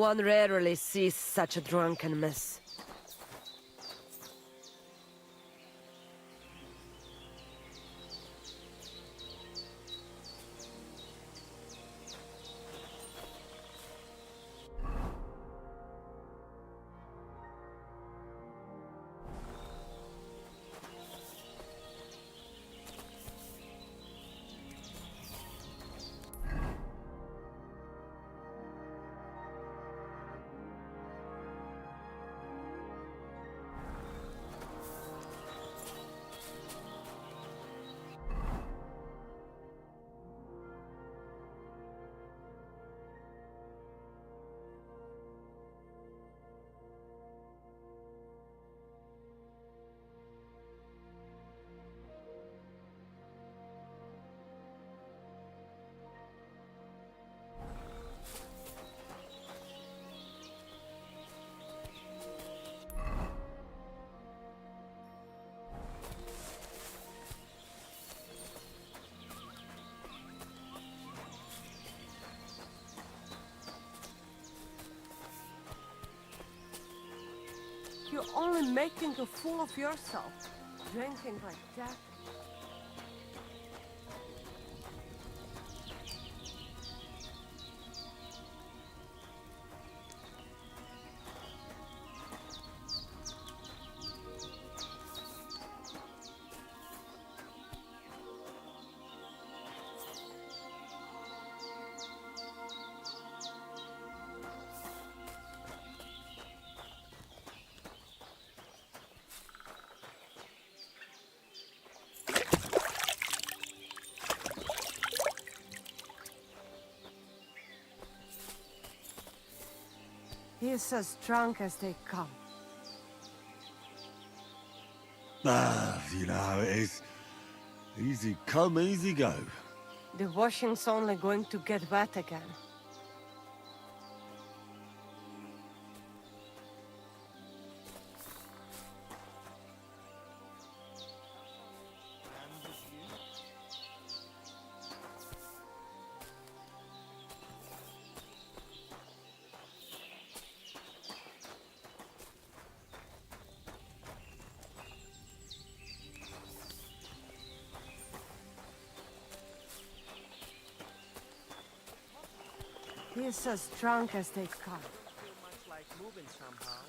One rarely sees such a drunken mess. You're only making a fool of yourself, drinking like that. He's as drunk as they come. You know how it is. Easy come, easy go. The washing's only going to get wet again. He's as drunk as they come. Feel much like moving somehow.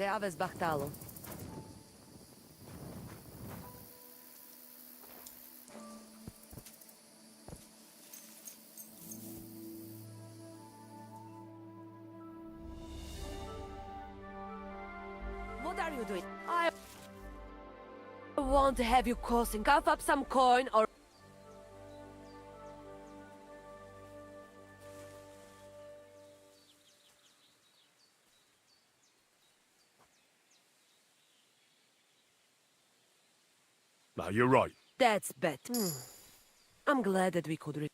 Te aves Bachtalo. What are you doing? I want to have you causing. Cough up some coin or... No, you're right. That's better. I'm glad that we could...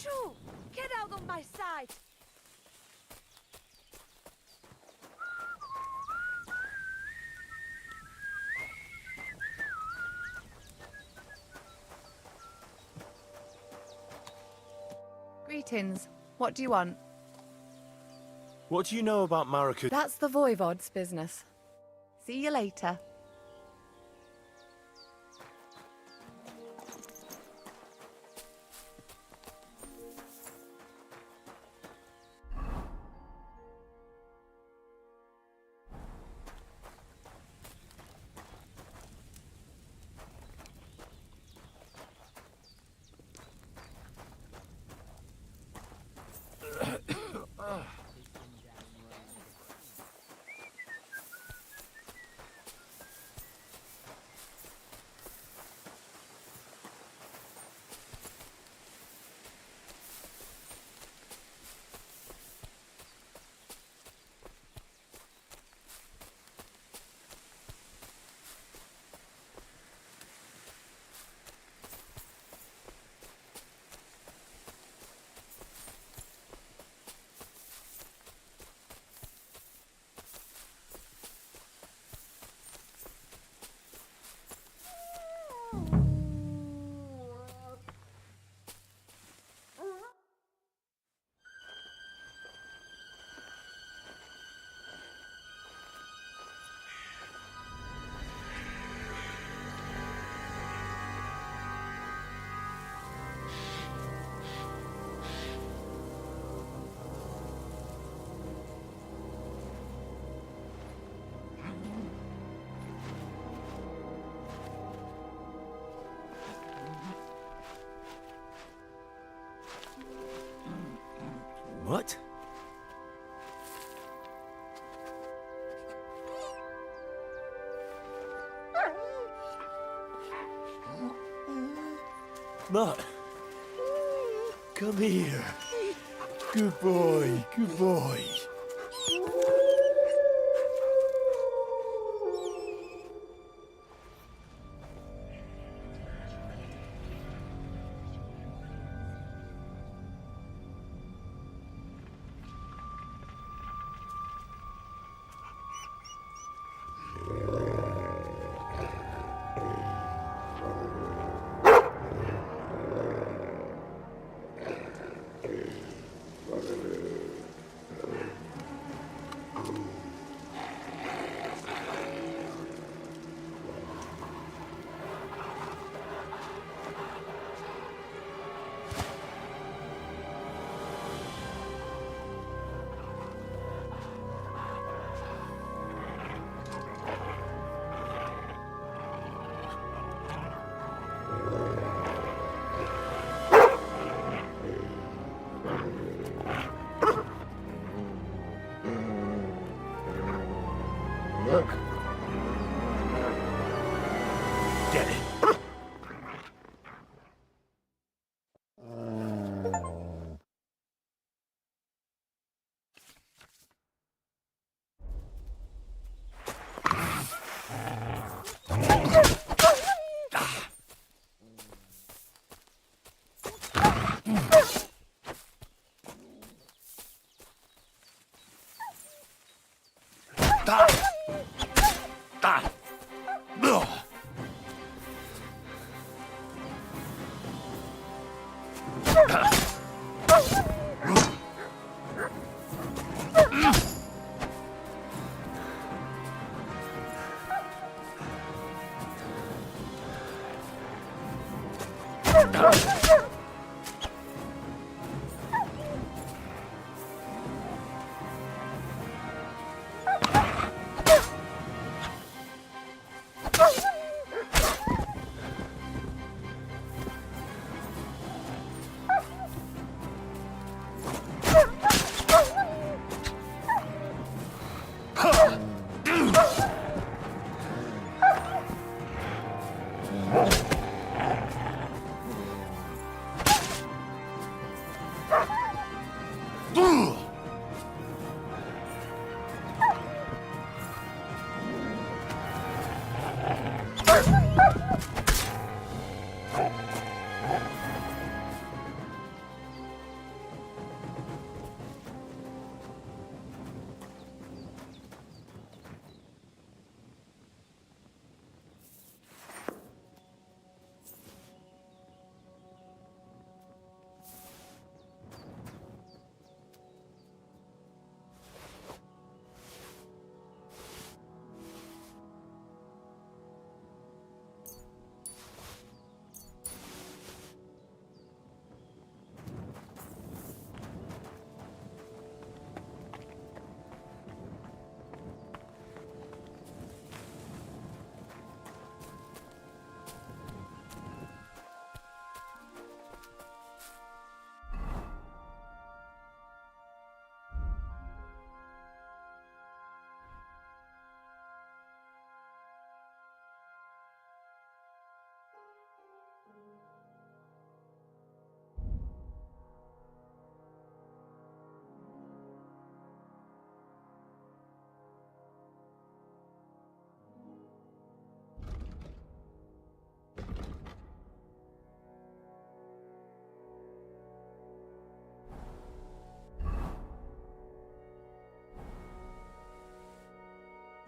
Shoo! Get out of my sight! Greetings. What do you want? What do you know about Maracu? That's the Voivod's business. See you later. What? Mutt, come here. Good boy, good boy. Get it.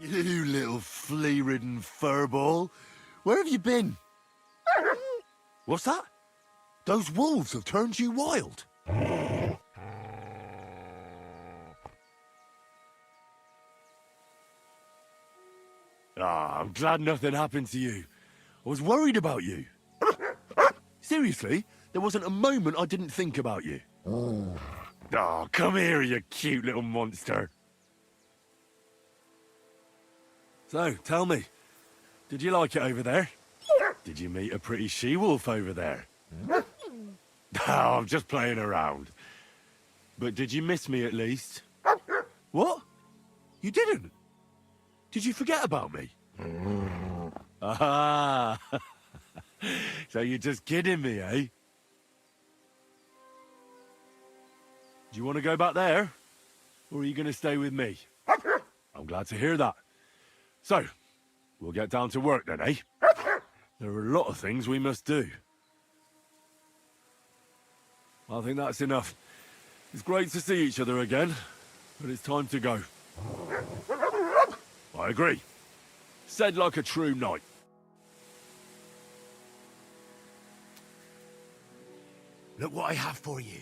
You little flea-ridden furball. Where have you been? What's that? Those wolves have turned you wild. Ah, I'm glad nothing happened to you. I was worried about you. Seriously, there wasn't a moment I didn't think about you. Oh, come here, you cute little monster. So, tell me, did you like it over there? Did you meet a pretty she-wolf over there? Oh, I'm just playing around. But did you miss me at least? What? You didn't? Did you forget about me? Ah, so you're just kidding me, eh? Do you want to go back there? Or are you going to stay with me? I'm glad to hear that. So, we'll get down to work then, eh? There are a lot of things we must do. I think that's enough. It's great to see each other again, but it's time to go. I agree. Said like a true knight. Look what I have for you.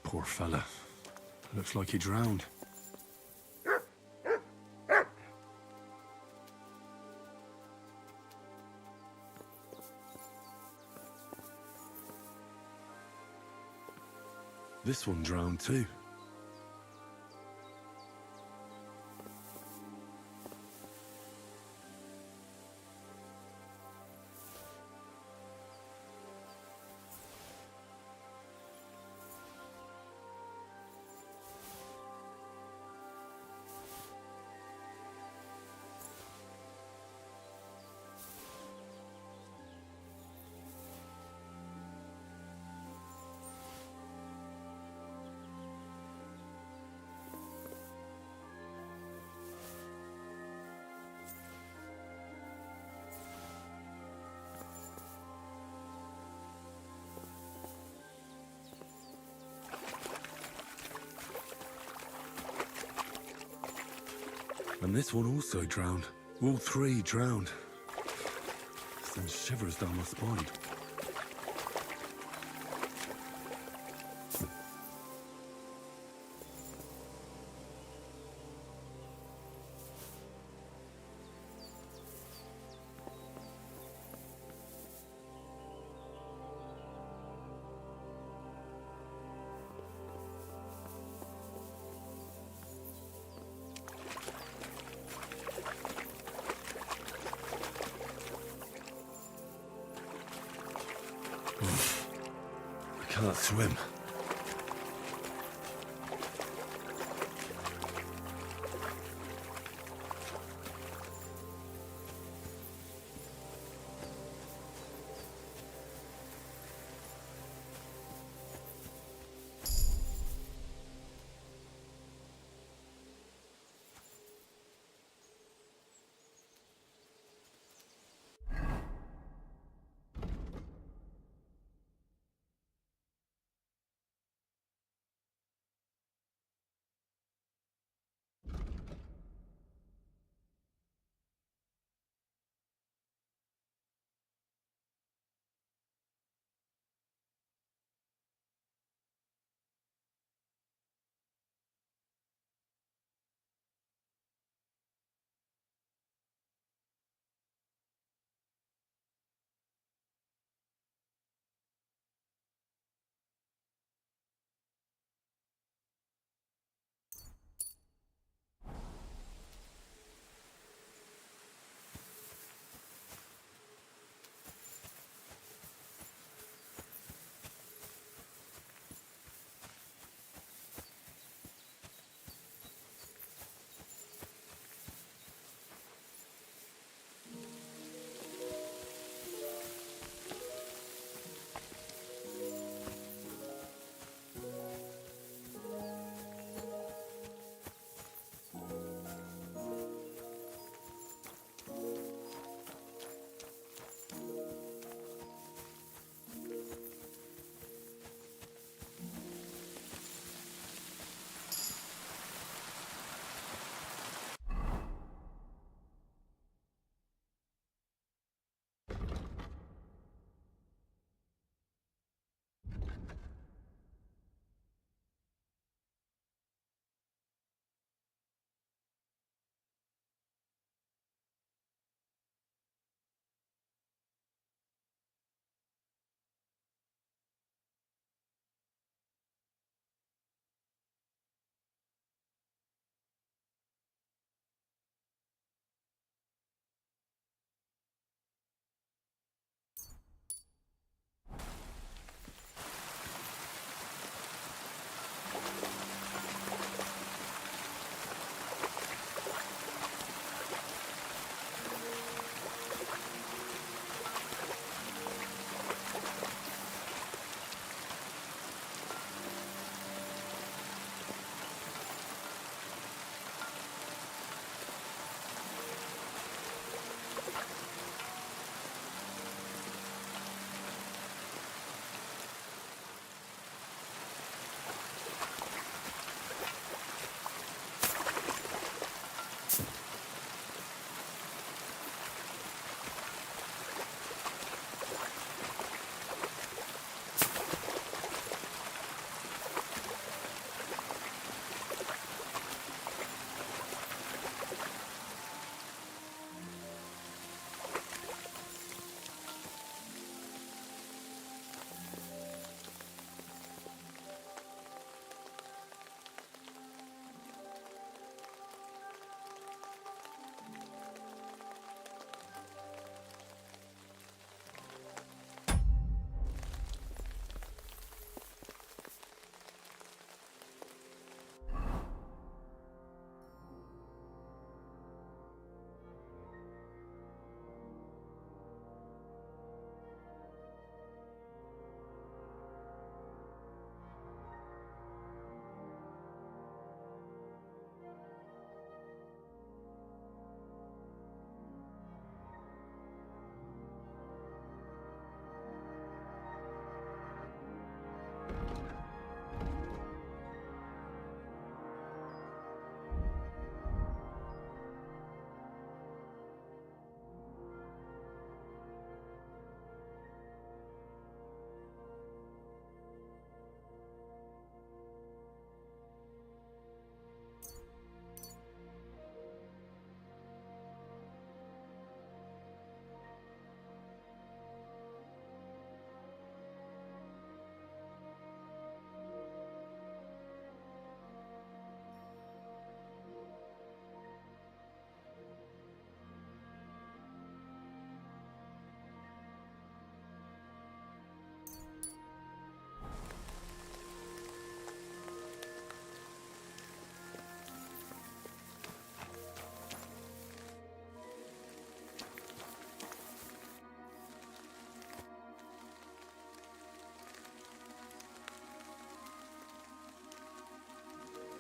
Poor fella. Looks like he drowned. This one drowned too. And this one also drowned. All three drowned. Sends shivers down my spine. I can't swim.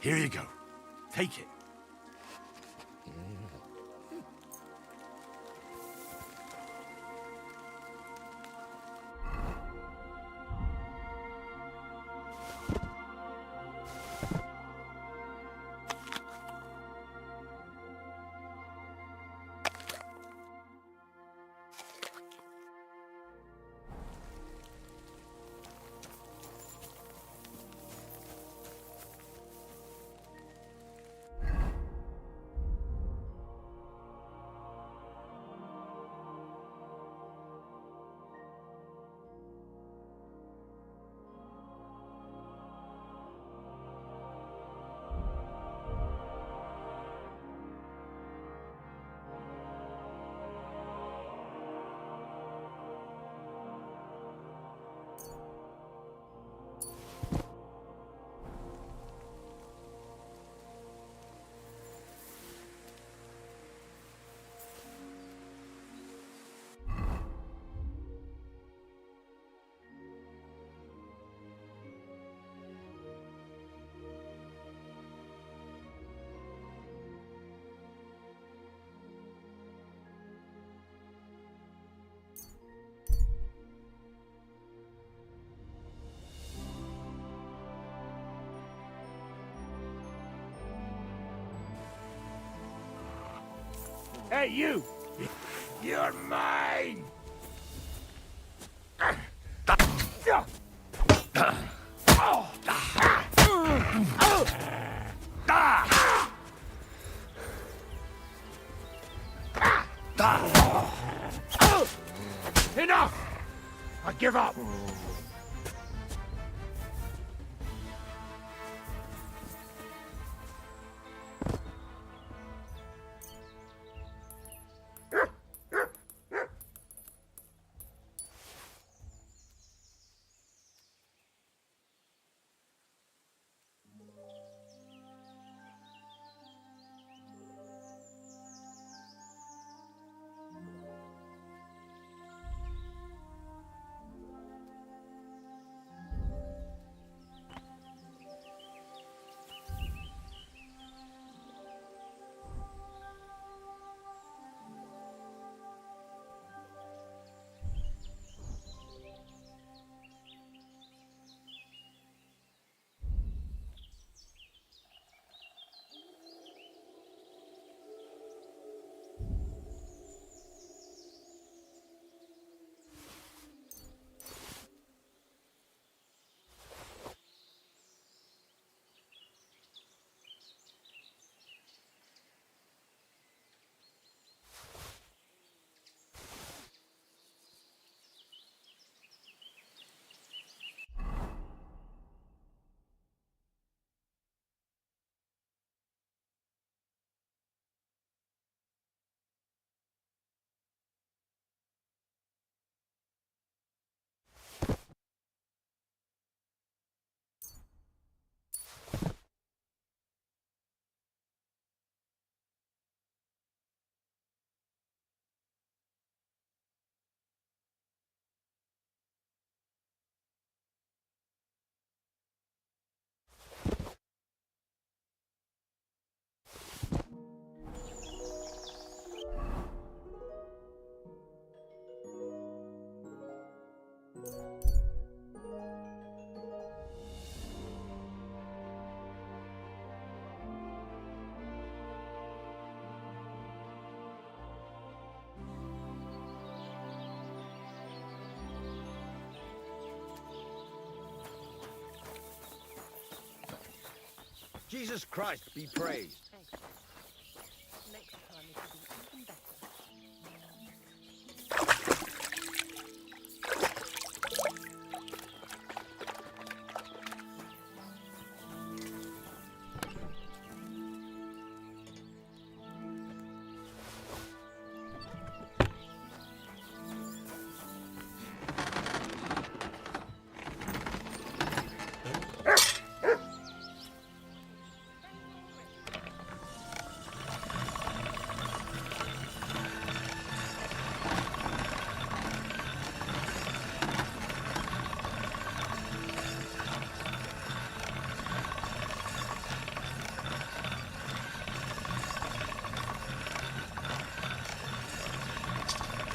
Here you go. Take it. Hey, you! You're mine! Enough! I give up! Jesus Christ be praised. Thanks. Next time it will be even better.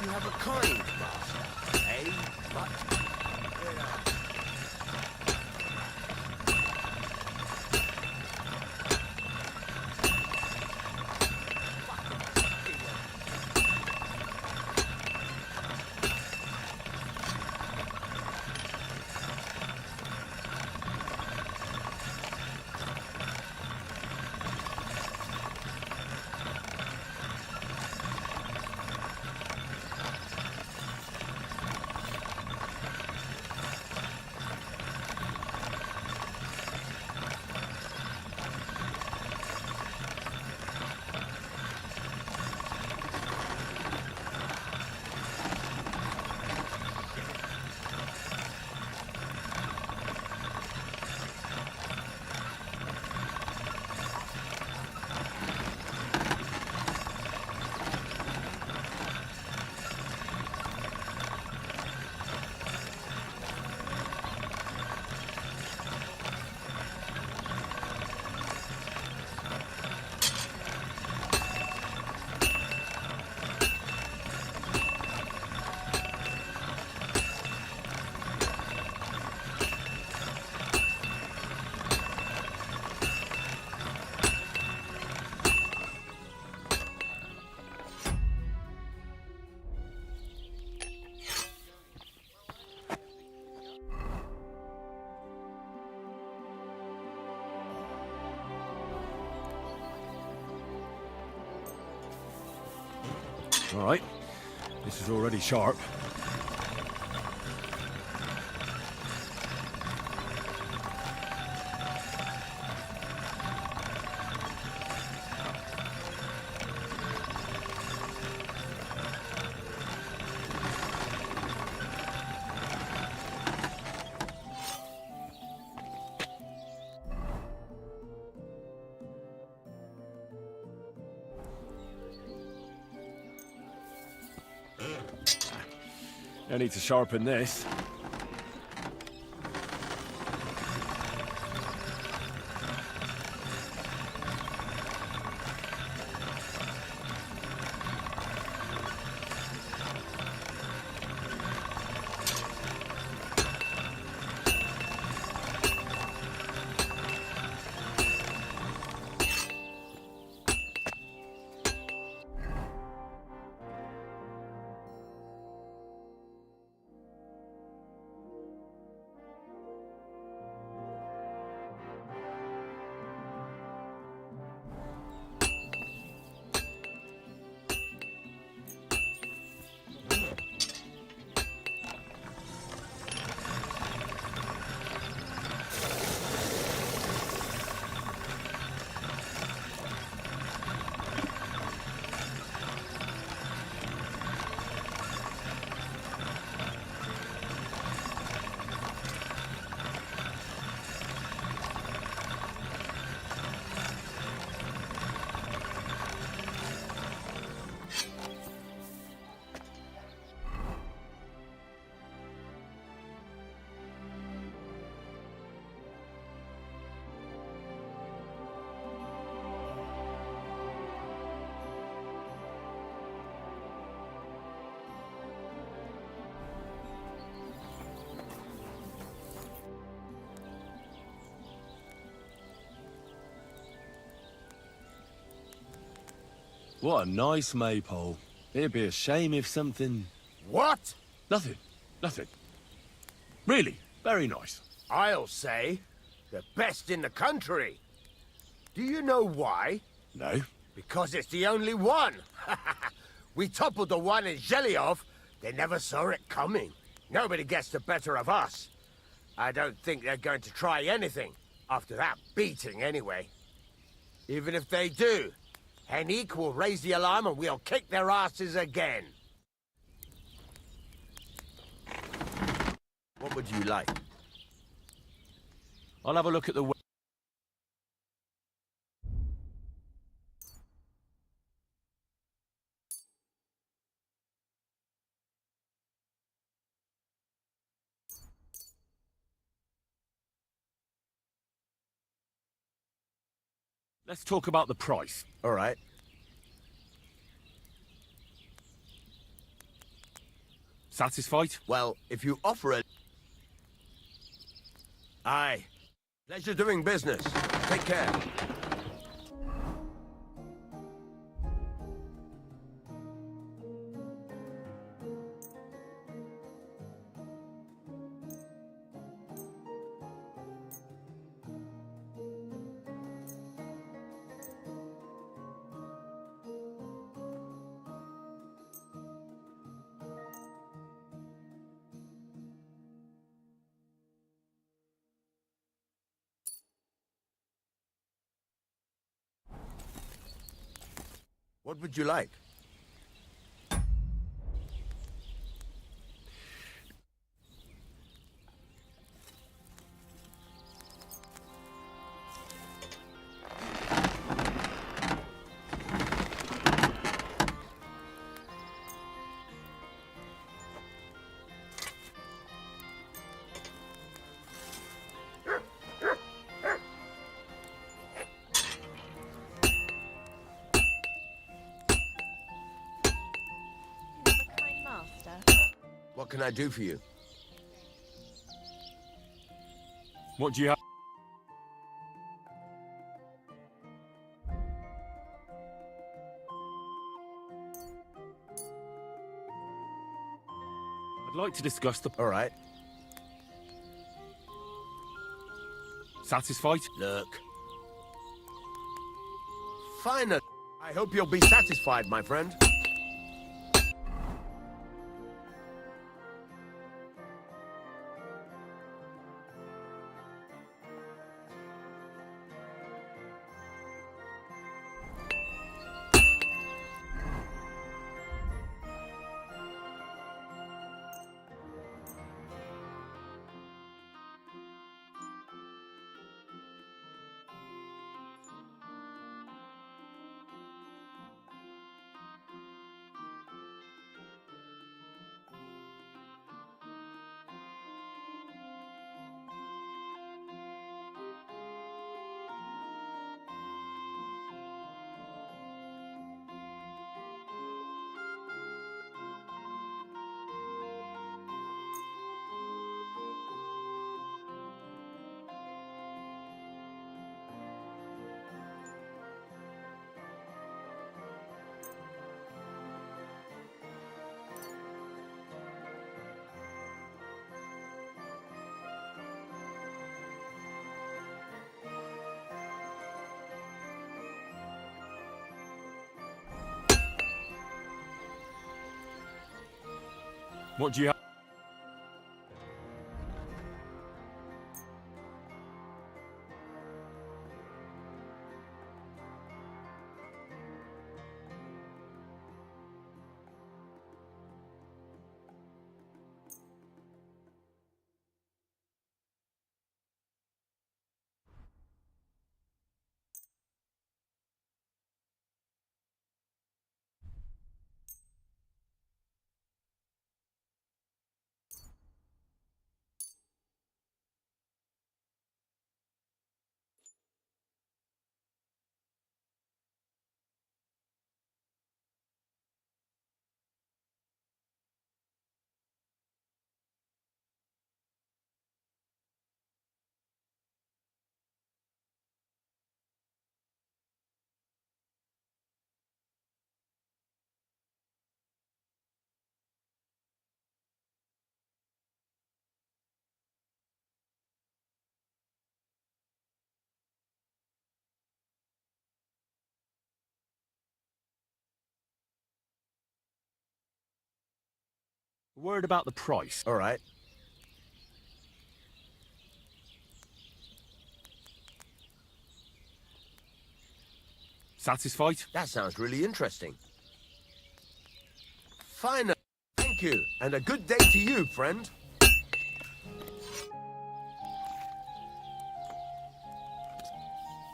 You have a kind master, eh? But... All right. This is already sharp. I need to sharpen this. What a nice maypole. It'd be a shame if something... What? Nothing. Nothing. Really, very nice. I'll say, the best in the country. Do you know why? No? Because it's the only one. We toppled the one in Zhelyov. They never saw it coming. Nobody gets the better of us. I don't think they're going to try anything. After that beating, anyway. Even if they do, Henrik will raise the alarm and we'll kick their asses again. What would you like? I'll have a look at the... Let's talk about the price. All right. Satisfied? Well, if you offer it... Aye. Pleasure doing business. Take care. What would you like? You have a kind master. What can I do for you? What do you have? I'd like to discuss the... All right. Satisfied? Look. Finally. I hope you'll be satisfied, my friend. What do you have? A word about the price. All right. Satisfied? That sounds really interesting. Finally. Thank you, and a good day to you, friend.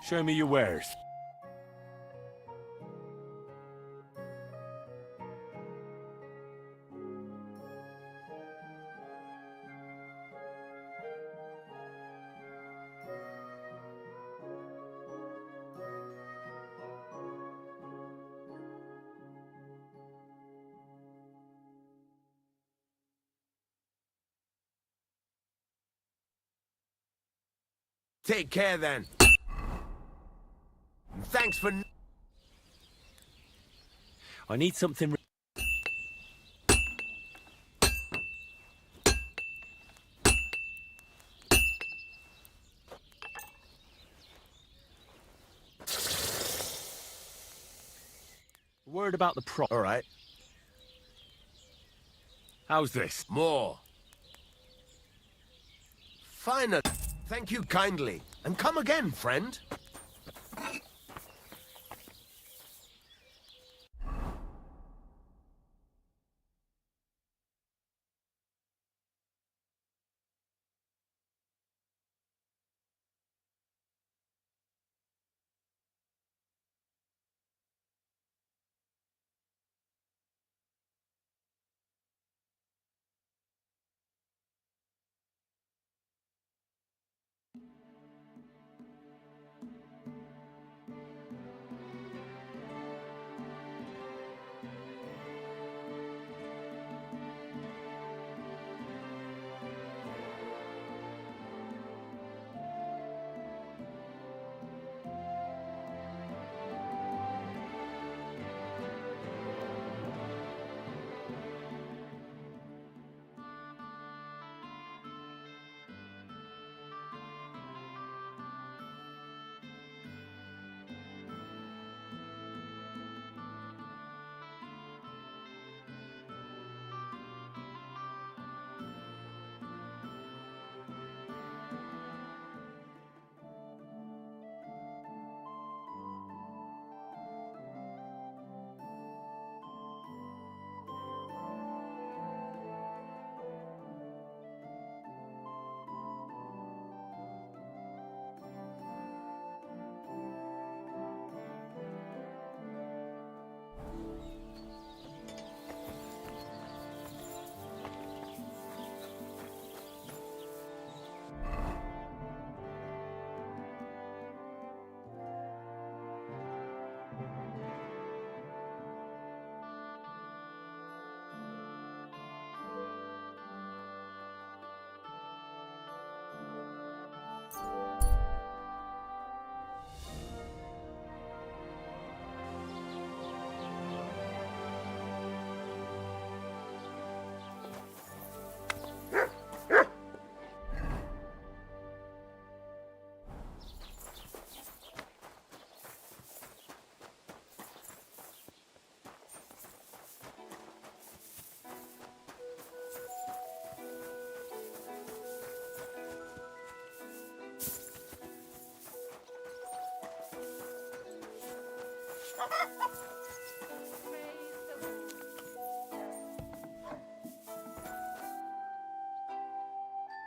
Show me your wares. Take care then. Thanks for... I need something. Word about the price. All right. How's this? More. Finally. Thank you kindly. And come again, friend.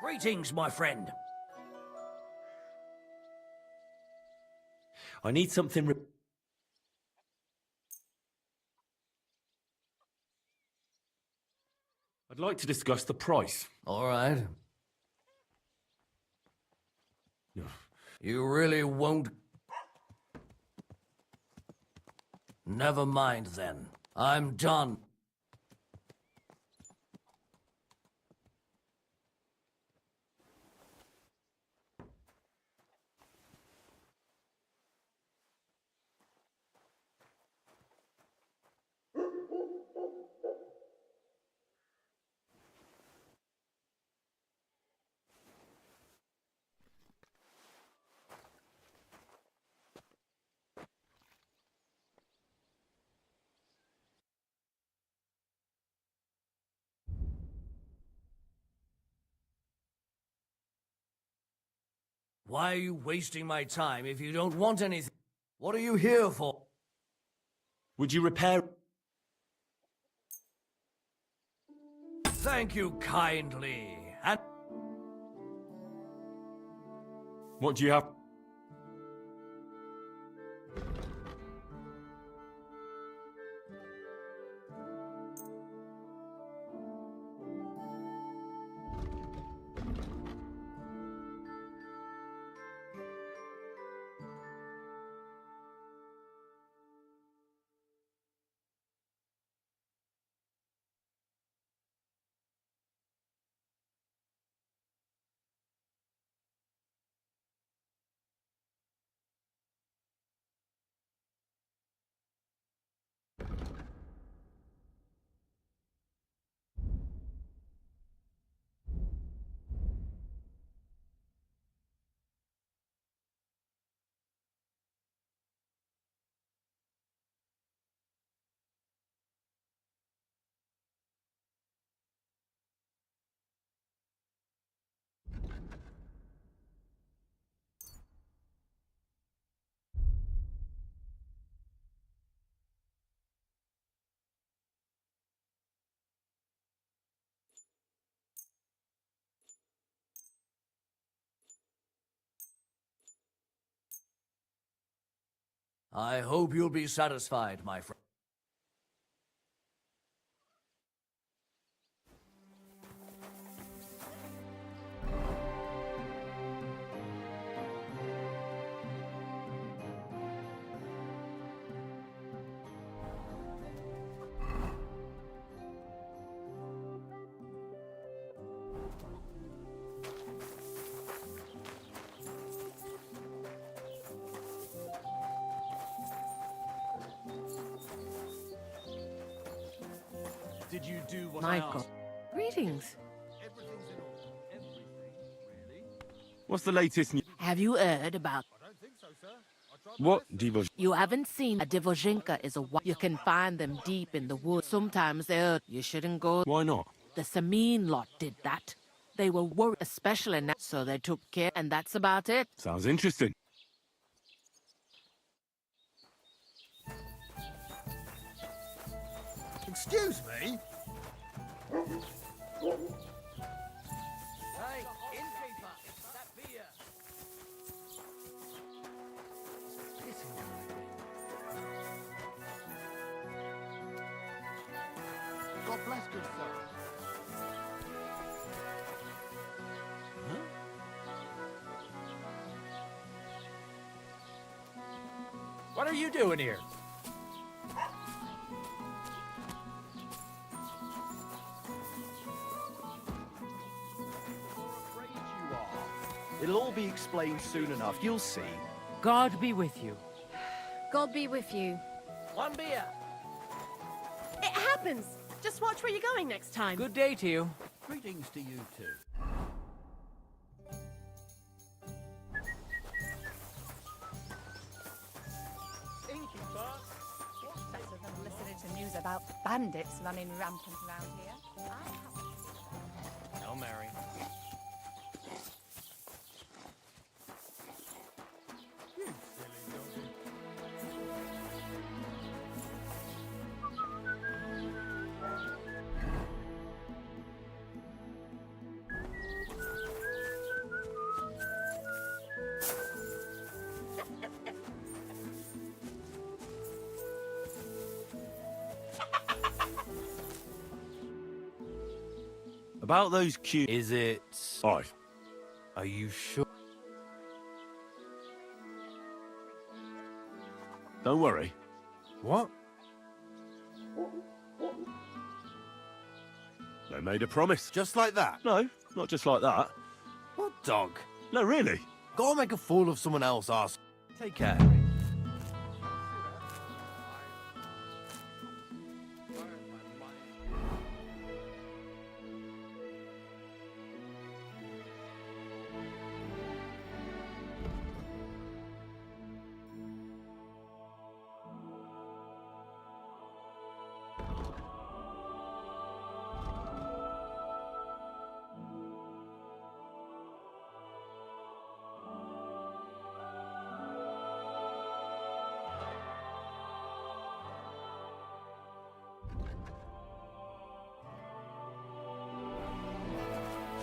Greetings, my friend. I need something. I'd like to discuss the price. All right. You really won't... Never mind, then. I'm done. Why are you wasting my time if you don't want anything? What are you here for? Would you repair? Thank you kindly. And What do you have? I hope you'll be satisfied, my friend. Did you do what My I God. asked? Greetings. What's the latest news? Have you heard about... What, Divo? You haven't seen a Divozhenka is a... You can find them deep in the woods. Sometimes they hurt. You shouldn't go... Why not? The Samin lot did that. They were worried, especially now, so they took care, and that's about it. Sounds interesting. Excuse me? Hey, innkeeper, that beer. God bless good sir. What are you doing here? It'll all be explained soon enough, you'll see. God be with you. God be with you. One beer. It happens. Just watch where you're going next time. Good day to you. Greetings to you too. What's better than listening to news about bandits running rampant around here? I have No, Mary. About those cute... Is it... Aye. Are you sure? Don't worry. What? They made a promise. Just like that? No, not just like that. What dog? No, really. Gotta make a fool of someone else, ask. Take care.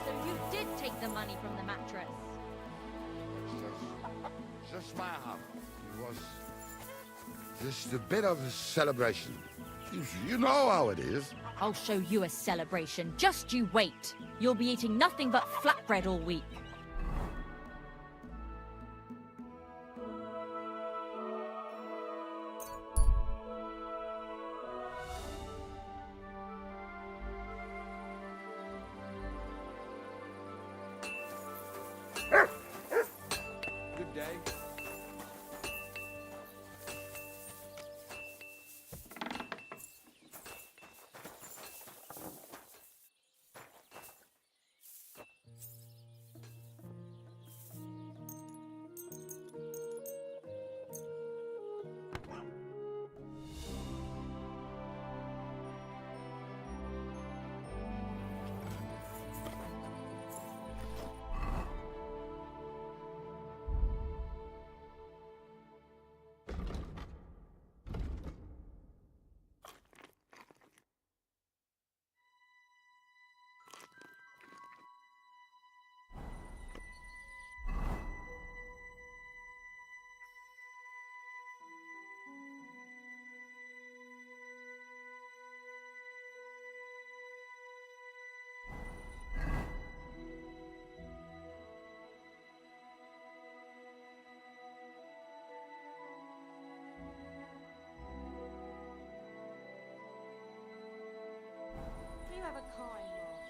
So you did take the money from the mattress? Just my house. It was just a bit of a celebration. You know how it is. I'll show you a celebration. Just you wait. You'll be eating nothing but flatbread all week. Good day. have a kind laugh,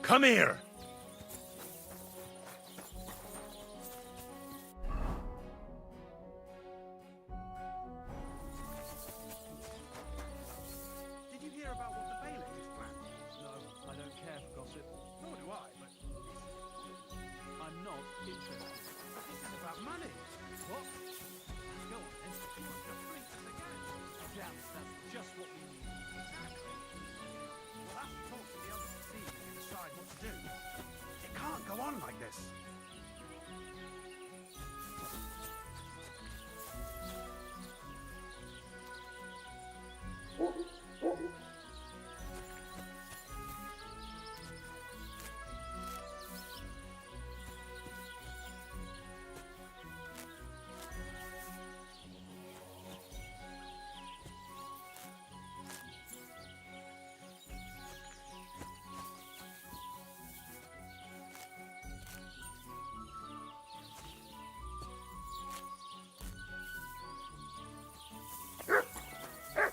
Come here! Did you hear about what the bailiff has planned? No, I don't care for gossip. Nor do I, but I'm not interested. This is about money. What? Go on then. You want to drink as they can. Damn, that's just what we need. Exactly. We'll have to talk to the others to see if we can decide what to do. It can't go on like this.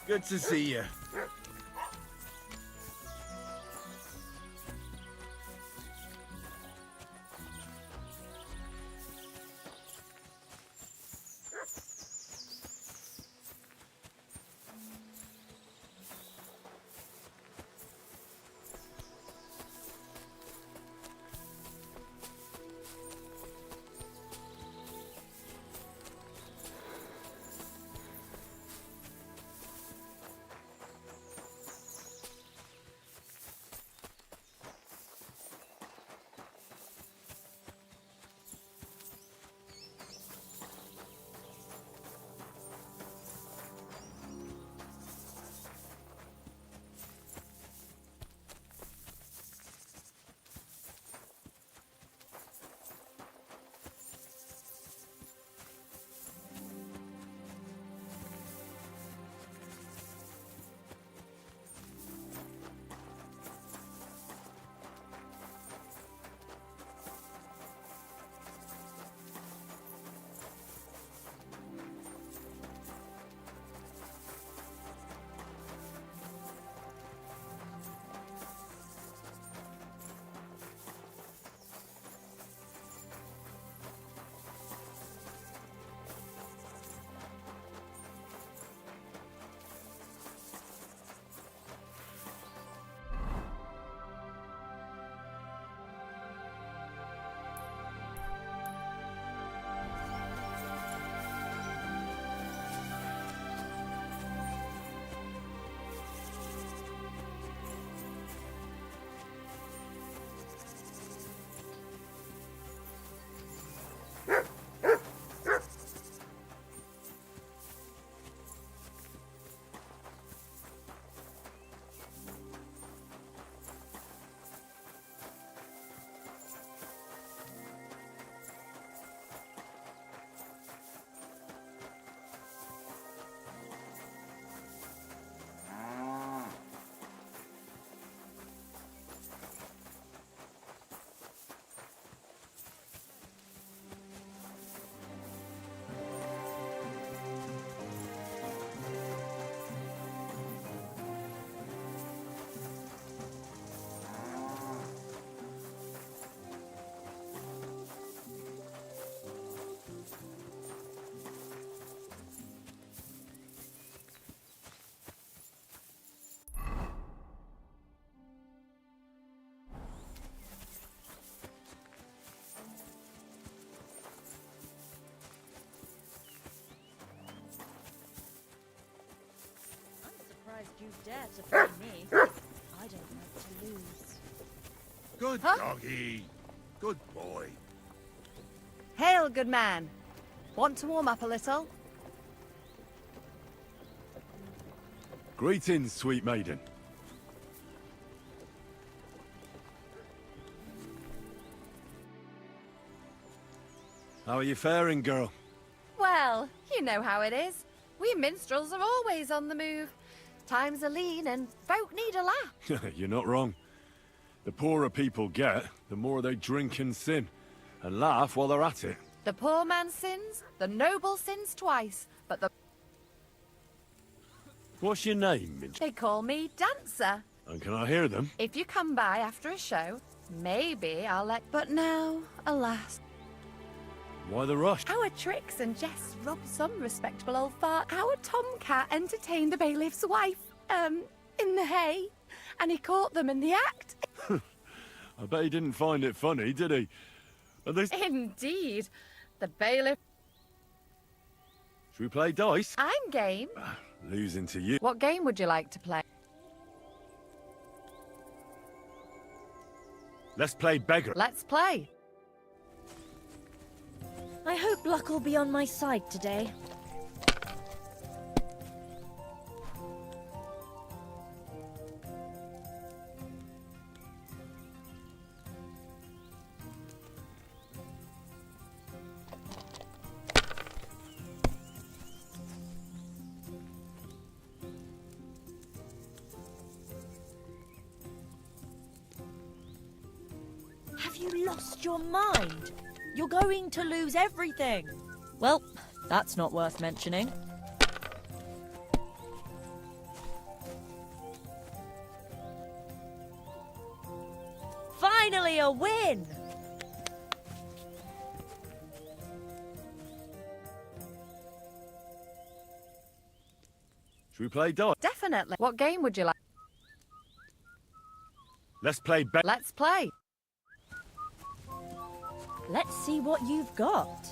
Good to see you. surprised you dare to play me. I don't like to lose. Good doggy. Good boy. Hail, good man. Want to warm up a little? Greetings, sweet maiden. How are you faring, girl? Well, you know how it is. We minstrels are always on the move. Times are lean and folk need a laugh. You're not wrong. The poorer people get, the more they drink and sin, and laugh while they're at it. The poor man sins, the noble sins twice, but What's your name, Minch? they call me Dancer. And can I hear them? If you come by after a show, maybe I'll let... But now, alas, Why the rush? our tricks and jests robbed some respectable old fart. Our tomcat entertained the bailiff's wife, in the hay, and he caught them in the act. I bet he didn't find it funny, did he? Are they... Indeed. The bailiff... Should we play dice? I'm game. Losing to you. What game would you like to play? Let's play beggar. Let's play. I hope luck will be on my side today. Have you lost your mind? You're going to lose everything. Well, that's not worth mentioning. Finally a win! Should we play dice? Definitely. What game would you like? Let's play beggar. Let's play. Let's see what you've got.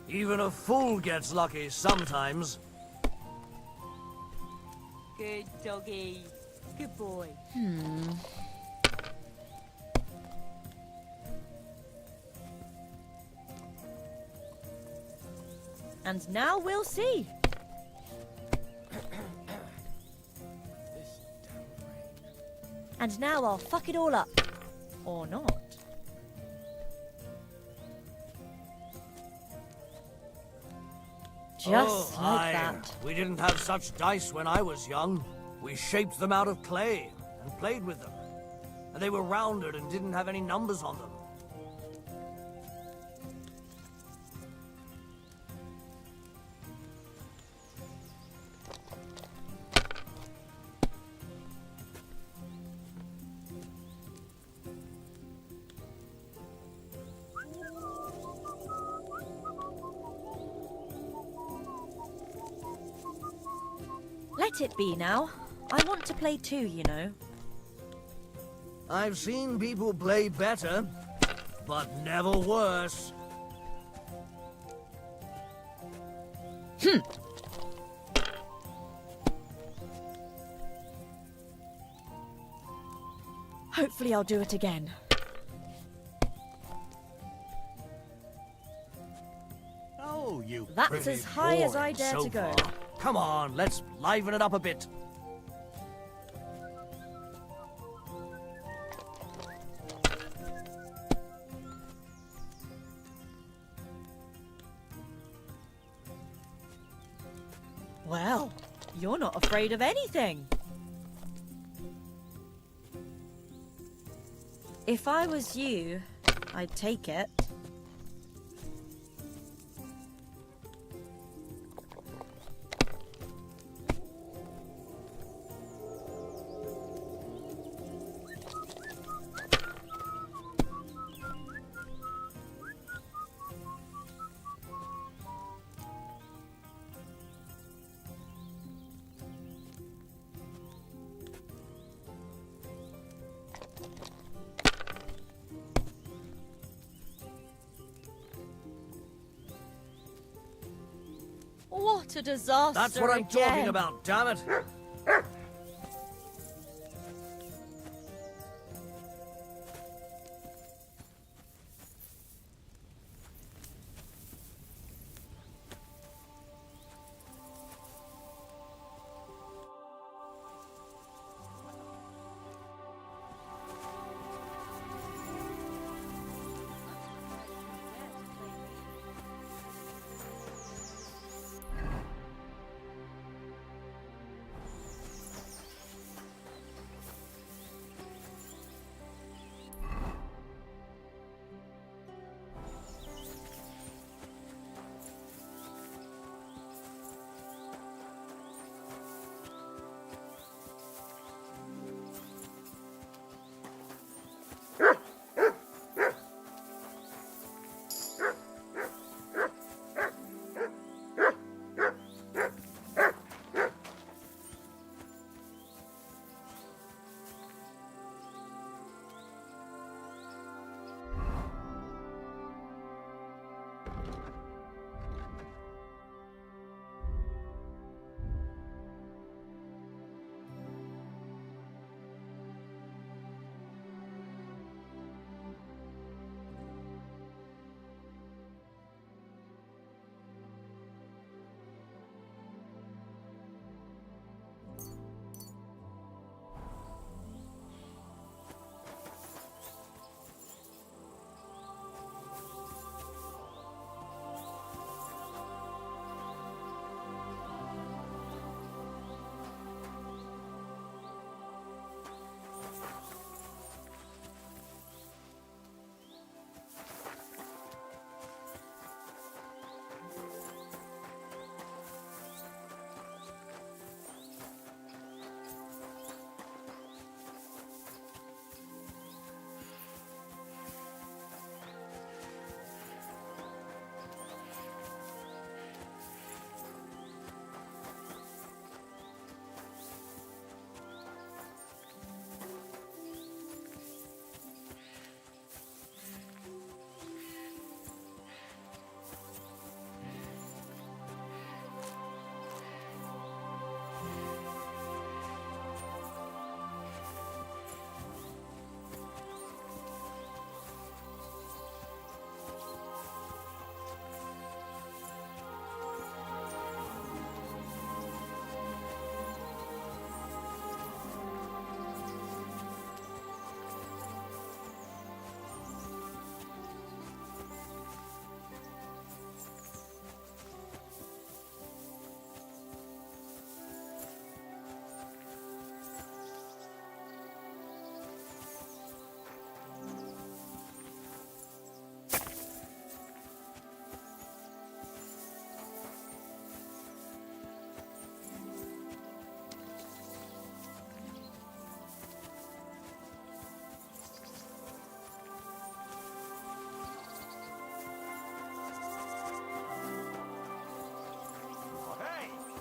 Even a fool gets lucky sometimes. Good doggy. Good boy. And now we'll see. And now I'll fuck it all up. Or not. Just like that. We didn't have such dice when I was young. We shaped them out of clay and played with them. And they were rounded and didn't have any numbers on them. Let it be now. I want to play too, you know. I've seen people play better, but never worse. Hopefully I'll do it again. Oh, you That's pretty as high as I boy dare so to go. far. Come on, let's liven it up a bit. Well, you're not afraid of anything. If I was you, I'd take it. to disaster That's what I'm again. talking about, damn it.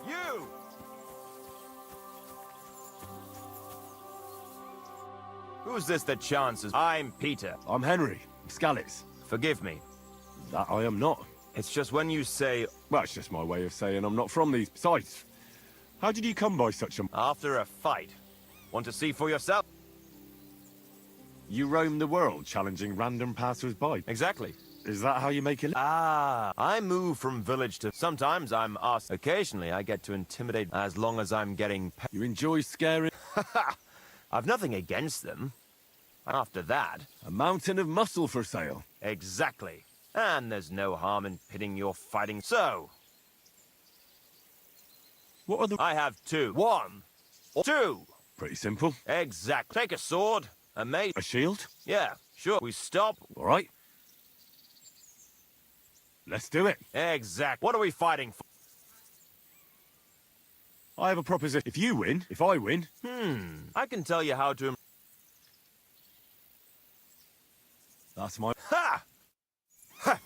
You! Who's this that chances? I'm Peter. I'm Henry, Scallis. Forgive me. That I am not. It's just when you say... Well, it's just my way of saying I'm not from these sites. How did you come by such a... After a fight. Want to see for yourself? You roam the world challenging random passers-by. Exactly. Is that how you make it? I move from village to... Sometimes I'm asked. Occasionally I get to intimidate as long as I'm getting... You enjoy scaring... I've nothing against them. After that... A mountain of muscle for sale. Exactly. And there's no harm in pitting your fighting. So... What are the... I have two. One. Or two. Pretty simple. Exact. Take a sword. A mace. A shield? Yeah, sure. We stop. All right. Let's do it. Exact. What are we fighting for? I have a proposition. If you win, if I win... I can tell you how to... That's my... Ha! Ha!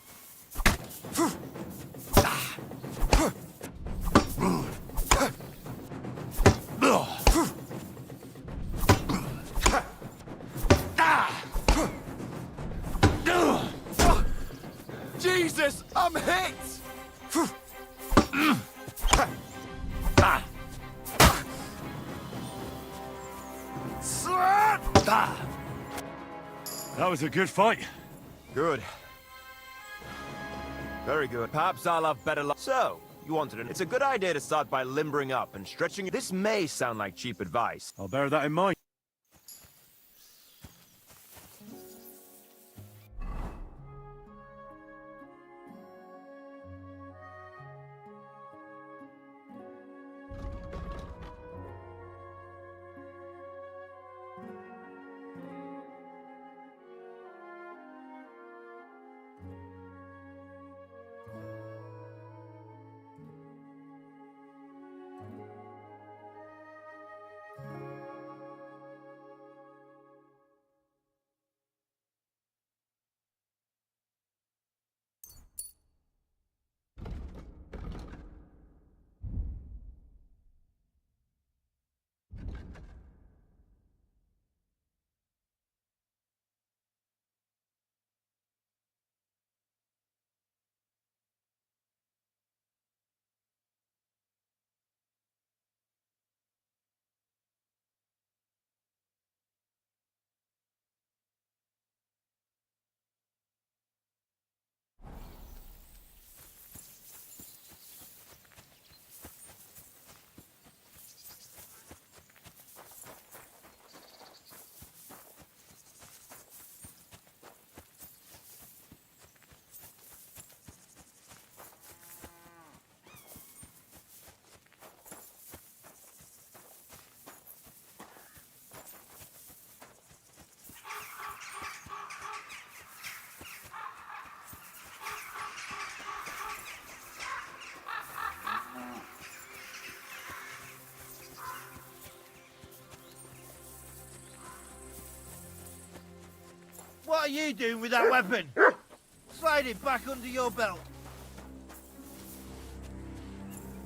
Jesus, I'm hit! That was a good fight. Good. Very good. Perhaps I'll have better luck. So, you wanted it. It's a good idea to start by limbering up and stretching. This may sound like cheap advice. I'll bear that in mind. What are you doing with that weapon? Slide it back under your belt.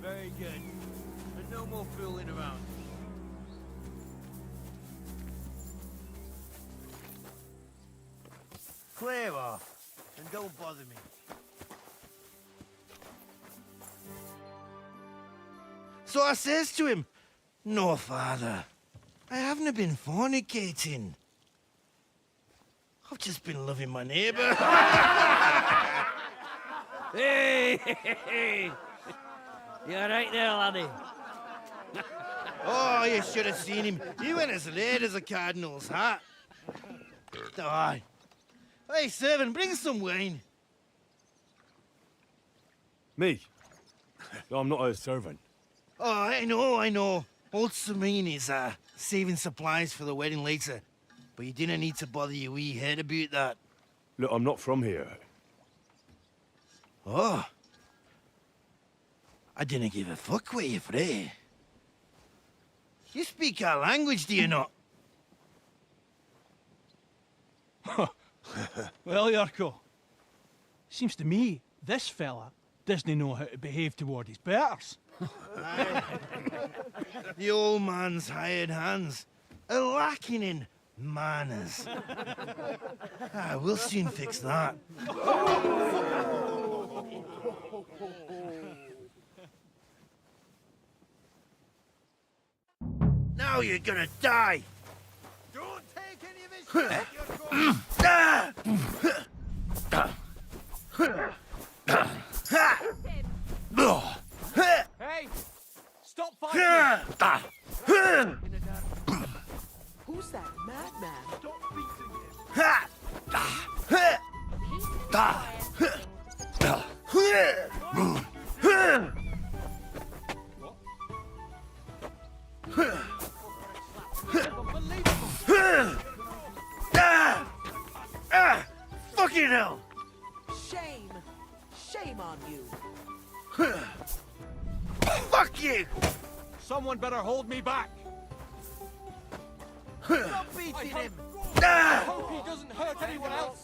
Very good. And no more fooling around. Clear off, and don't bother me. So I says to him, "No, father, I haven't been fornicating. I've just been loving my neighbour." Hey! You alright there, laddie? Oh, you should have seen him. He went as late as a cardinal's hat. Aye. Hey, servant, bring some wine. Me? I'm not a servant. Oh, I know. Old Serene is saving supplies for the wedding later. But you didn't need to bother your wee head about that. Look, I'm not from here. Oh. I didn't give a fuck what you're frae. You speak our language, do you not? Well, Yarko, seems to me this fella doesn't know how to behave toward his betters. The old man's hired hands are lacking in manners. We'll soon fix that. Now you're gonna die. Don't take any of his shit, Hey! Stop fighting! Who's that madman? Stop beating him. Fucking hell! Shame! Shame on you! Fuck you! Someone better hold me back. Stop beating him! I hope he doesn't hurt anyone else.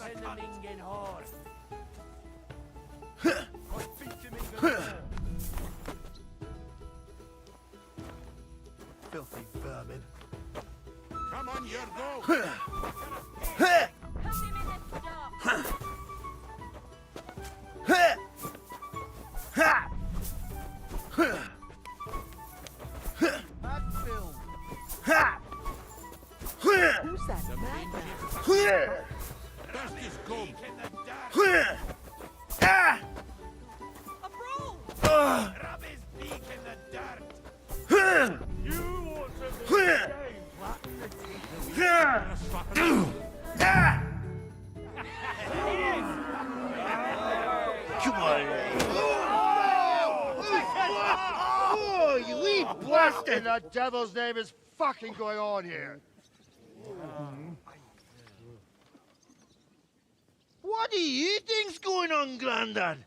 Filthy vermin. Come on, Yorgo. Ha! Who's that madman? Dust is come. A brawl! Rub his beak in the dirt. You ought to be ashamed, Come on. Oh, you wee What in the devil's name is fucking going on here? What do you think's going on, Grandad?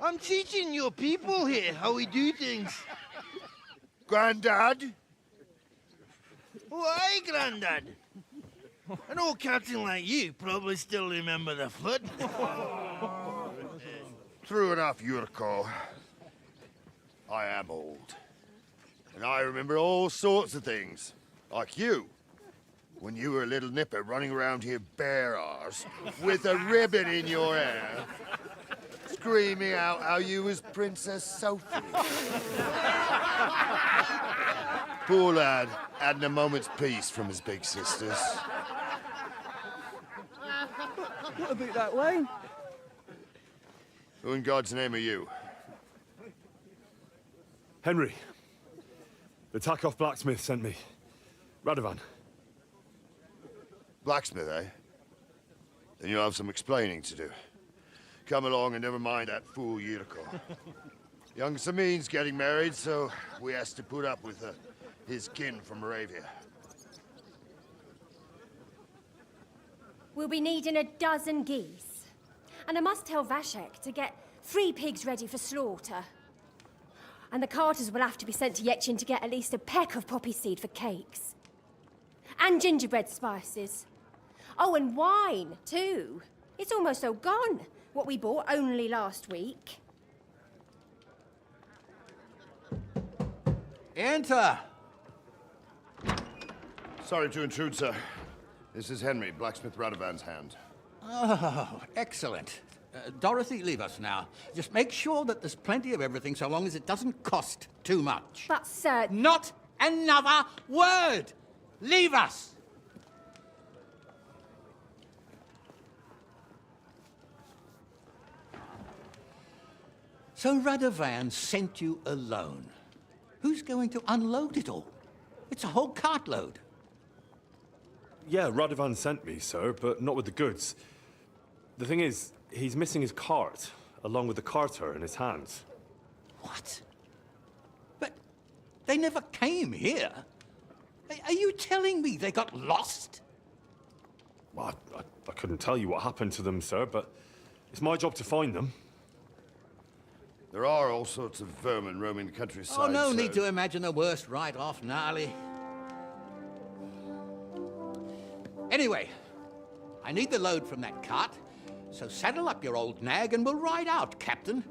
I'm teaching your people here how we do things. Grandad? Why, Grandad? An old captain like you probably still remember the flood. True enough, Yurko. I am old. And I remember all sorts of things. Like you. When you were a little nipper running around here bare arse, with a ribbon in your hair, screaming out how you was Princess Sophie. Poor lad, hadn't a moment's peace from his big sisters. What a bit that way? Who in God's name are you? Henry. The Takoff blacksmith sent me. Radovan. Blacksmith, eh? Then you'll have some explaining to do. Come along and never mind that fool Yurko. Young Samin's getting married, so we has to put up with his kin from Moravia. We'll be needing a dozen geese. And I must tell Vashek to get 3 pigs ready for slaughter. And the carters will have to be sent to Yetchin to get at least a peck of poppy seed for cakes. And gingerbread spices. Oh, and wine, too. It's almost all gone, what we bought only last week. Enter! Sorry to intrude, sir. This is Henry, blacksmith Radovan's hand. Oh, excellent. Dorothy, leave us now. Just make sure that there's plenty of everything so long as it doesn't cost too much. But, sir... Not another word! Leave us! So Radovan sent you alone. Who's going to unload it all? It's a whole cartload. Yeah, Radovan sent me, sir, but not with the goods. The thing is, he's missing his cart, along with the carter in his hands. What? But they never came here. Are you telling me they got lost? Well, I couldn't tell you what happened to them, sir, but it's my job to find them. There are all sorts of vermin roaming the countryside. Oh, no so... need to imagine the worst right off, gnarly. Anyway, I need the load from that cart, so saddle up your old nag and we'll ride out, Captain.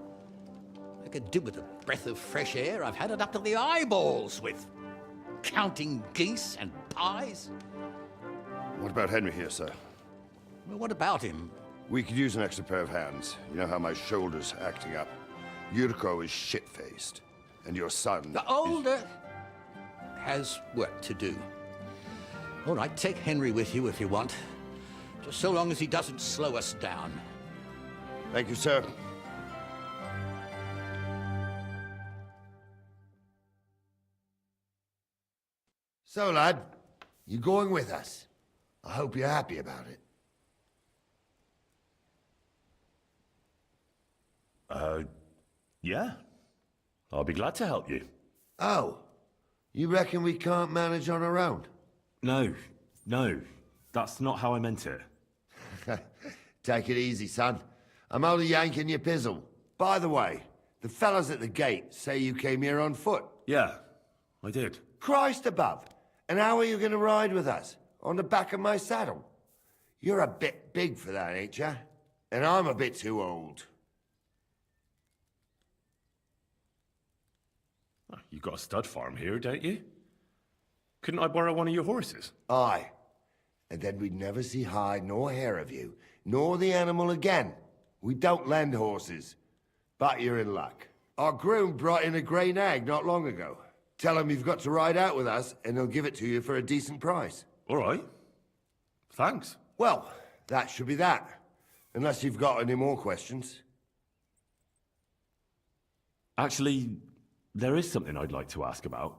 I could do with a breath of fresh air. I've had it up to the eyeballs with counting geese and pies. What about Henry here, sir? Well, what about him? We could use an extra pair of hands. You know how my shoulder's acting up. Yurko is shit-faced, and your son... The older has work to do. All right, take Henry with you if you want. Just so long as he doesn't slow us down. Thank you, sir. So, lad, you going with us? I hope you're happy about it. Yeah. I'll be glad to help you. Oh, you reckon we can't manage on our own? No. That's not how I meant it. Take it easy, son. I'm only yanking your pizzle. By the way, the fellas at the gate say you came here on foot. Yeah, I did. Christ above. And how are you going to ride with us? On the back of my saddle? You're a bit big for that, ain't ya? And I'm a bit too old. You've got a stud farm here, don't you? Couldn't I borrow one of your horses? Aye. And then we'd never see hide nor hair of you, nor the animal again. We don't lend horses. But you're in luck. Our groom brought in a grey nag not long ago. Tell him you've got to ride out with us, and he'll give it to you for a decent price. All right. Thanks. Well, that should be that. Unless you've got any more questions. Actually, there is something I'd like to ask about.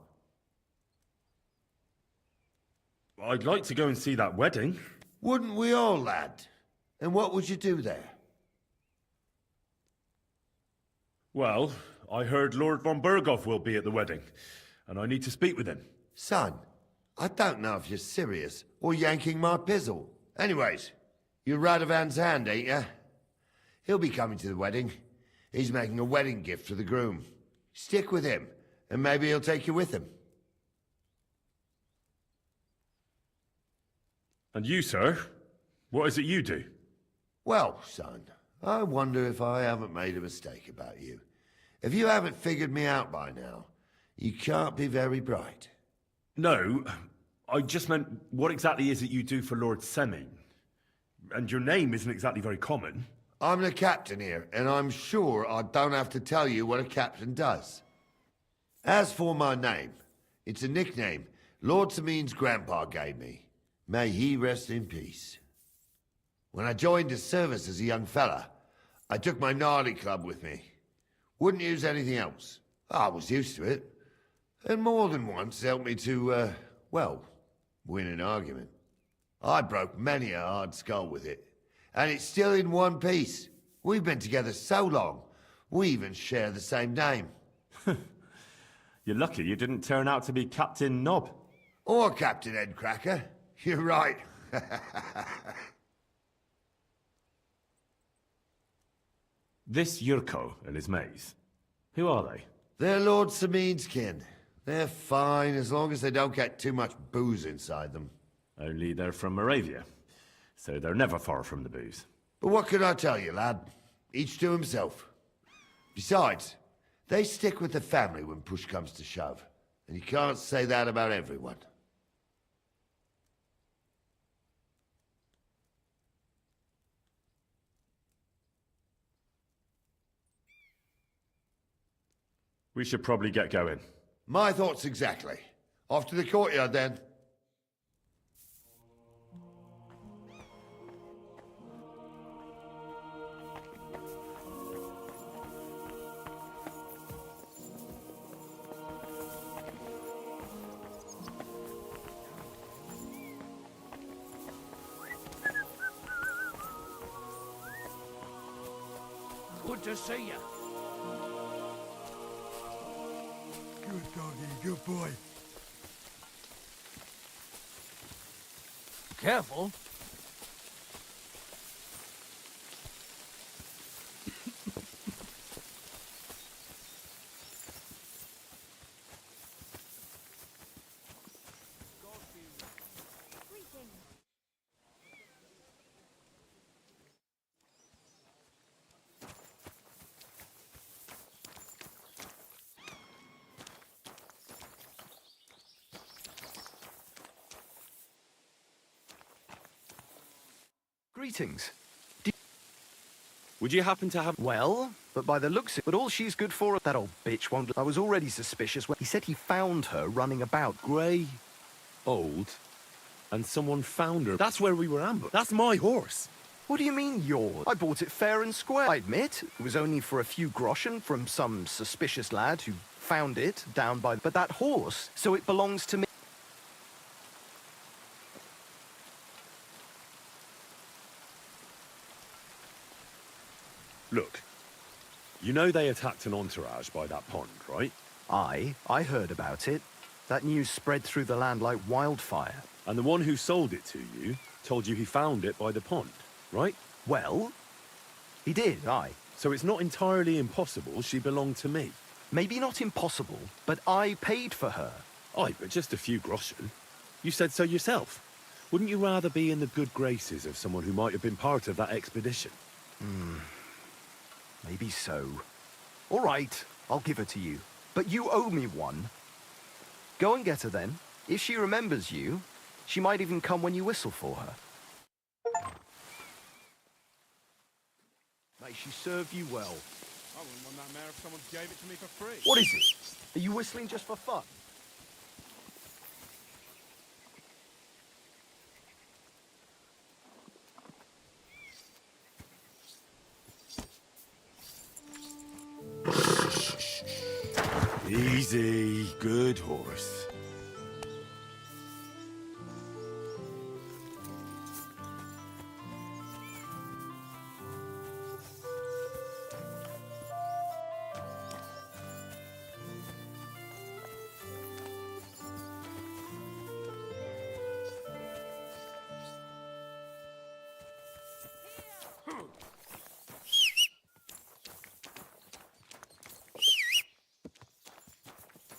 I'd like to go and see that wedding. Wouldn't we all, lad? And what would you do there? Well, I heard Lord von Berghoff will be at the wedding, and I need to speak with him. Son, I don't know if you're serious or yanking my pizzle. Anyways, you're Radovan's hand, ain't you? He'll be coming to the wedding. He's making a wedding gift for the groom. Stick with him, and maybe he'll take you with him. And you, sir? What is it you do? Well, son, I wonder if I haven't made a mistake about you. If you haven't figured me out by now, you can't be very bright. No, I just meant, what exactly is it you do for Lord Seming? And your name isn't exactly very common. I'm the captain here, and I'm sure I don't have to tell you what a captain does. As for my name, it's a nickname Lord Seming's grandpa gave me. May he rest in peace. When I joined his service as a young fella, I took my gnarly club with me. Wouldn't use anything else. I was used to it. And more than once helped me to, well, win an argument. I broke many a hard skull with it. And it's still in one piece. We've been together so long, we even share the same name. You're lucky you didn't turn out to be Captain Knob. Or Captain Headcracker. You're right. This Yurko and his mates, who are they? They're Lord Seming's kin. They're fine as long as they don't get too much booze inside them. Only they're from Moravia, so they're never far from the booze. But what can I tell you, lad? Each to himself. Besides, they stick with the family when push comes to shove. And you can't say that about everyone. We should probably get going. My thoughts exactly. Off to the courtyard, then. Good to see you. Good doggy, good boy. Careful. Greetings. Would you happen to have... Well, but by the looks of it, but all she's good for, that old bitch won't... I was already suspicious when he said he found her running about. Grey, old, and someone found her. That's where we were ambushed. That's my horse. What do you mean yours? I bought it fair and square. I admit, it was only for a few groschen from some suspicious lad who found it down by... But that horse, so it belongs to me. Look, you know they attacked an entourage by that pond, right? I heard about it. That news spread through the land like wildfire. And the one who sold it to you told you he found it by the pond, right? Well, he did, aye. So it's not entirely impossible she belonged to me. Maybe not impossible, but I paid for her. Aye, but just a few groschen. You said so yourself. Wouldn't you rather be in the good graces of someone who might have been part of that expedition? Maybe so. All right, I'll give her to you. But you owe me one. Go and get her then. If she remembers you, she might even come when you whistle for her. May she serve you well. I wouldn't want that mare if someone gave it to me for free. What is it? Are you whistling just for fun? Easy, good horse.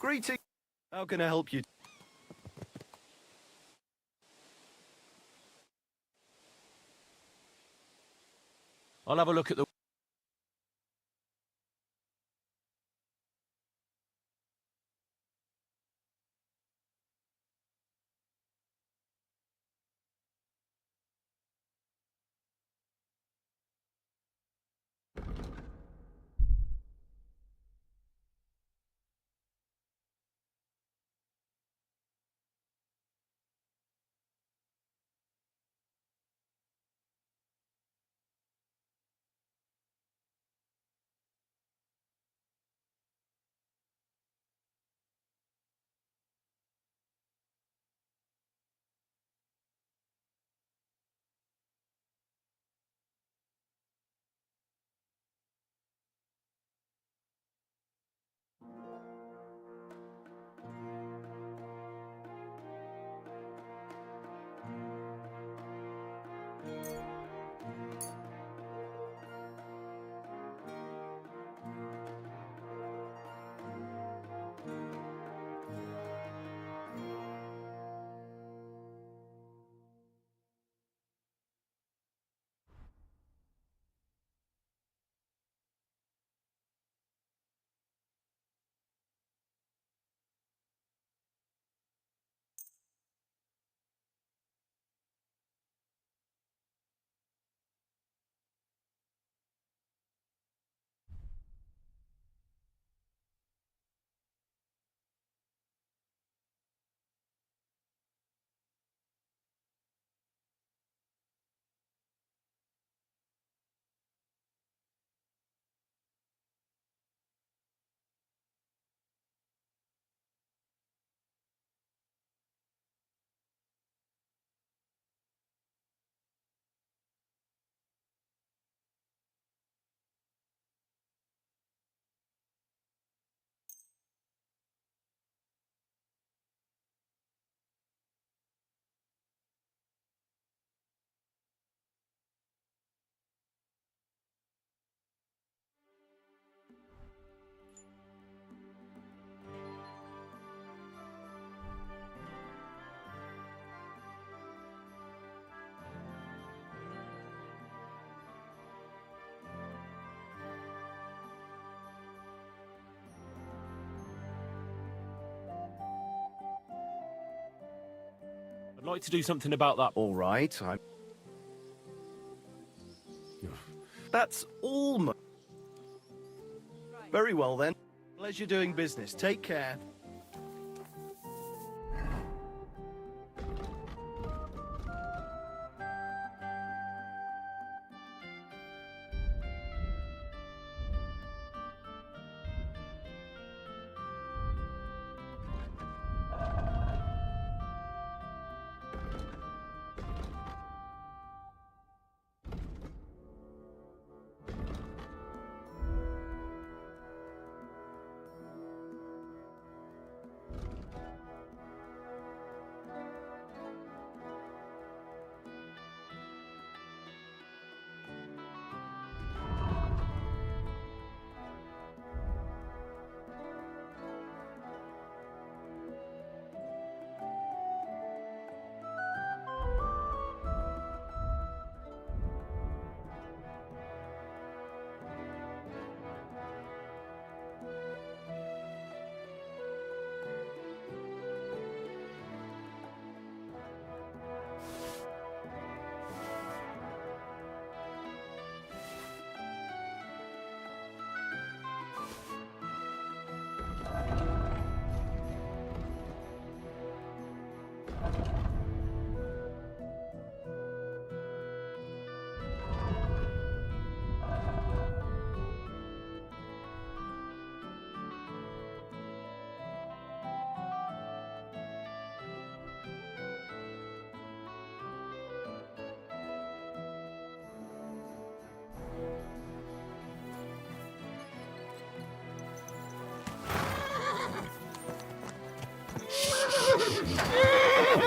Greeting. How can I help you? I'll have a look at the... I'd like to do something about that. All right, That's almost... Very well, then. Pleasure doing business. Take care.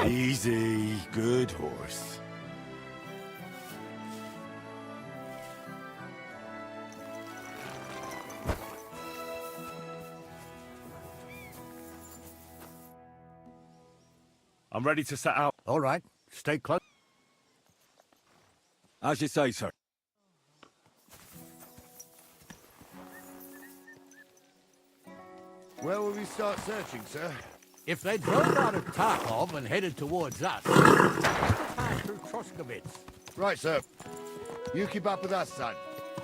Easy, good horse. I'm ready to set out. All right, stay close. As you say, sir. Where will we start searching, sir? If they drove out of Tarkov and headed towards us, we'll pass through Troskovitz. Right, sir. You keep up with us, son.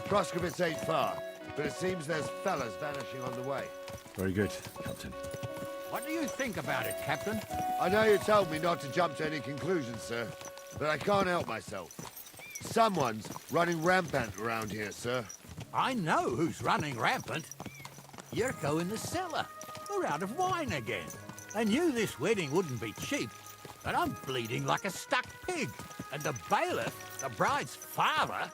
Troskovitz ain't far, but it seems there's fellas vanishing on the way. Very good, Captain. What do you think about it, Captain? I know you told me not to jump to any conclusions, sir, but I can't help myself. Someone's running rampant around here, sir. I know who's running rampant. Yurko in the cellar. We're out of wine again. I knew this wedding wouldn't be cheap, but I'm bleeding like a stuck pig. And the bailiff, the bride's father,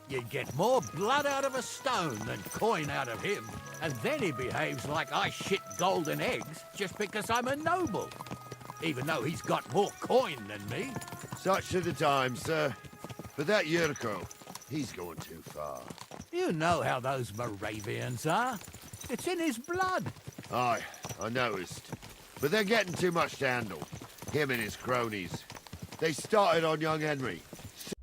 you'd get more blood out of a stone than coin out of him. And then he behaves like I shit golden eggs just because I'm a noble. Even though he's got more coin than me. Such are the times, sir. But that Yurko, he's going too far. You know how those Moravians are. It's in his blood. Aye, I noticed. But they're getting too much to handle. Him and his cronies. They started on young Henry. As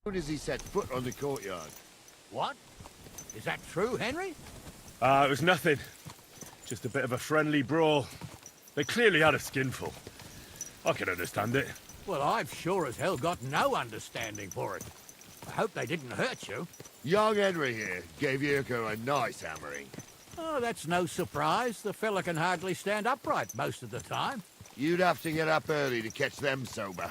soon as he set foot on the courtyard. What? Is that true, Henry? It was nothing. Just a bit of a friendly brawl. They clearly had a skinful. I can understand it. Well, I've sure as hell got no understanding for it. I hope they didn't hurt you. Young Henry here gave Yurko a nice hammering. Oh, that's no surprise. The fella can hardly stand upright most of the time. You'd have to get up early to catch them sober.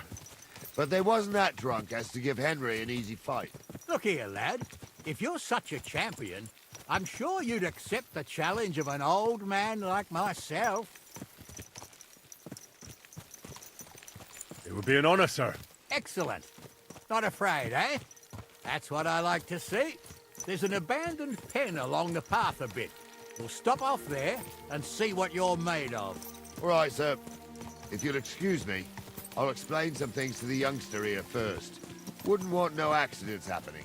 But they wasn't that drunk as to give Henry an easy fight. Look here, lad. If you're such a champion, I'm sure you'd accept the challenge of an old man like myself. It would be an honor, sir. Excellent. Not afraid, eh? That's what I like to see. There's an abandoned pen along the path a bit. We'll stop off there and see what you're made of. All right, sir. If you'll excuse me, I'll explain some things to the youngster here first. Wouldn't want no accidents happening.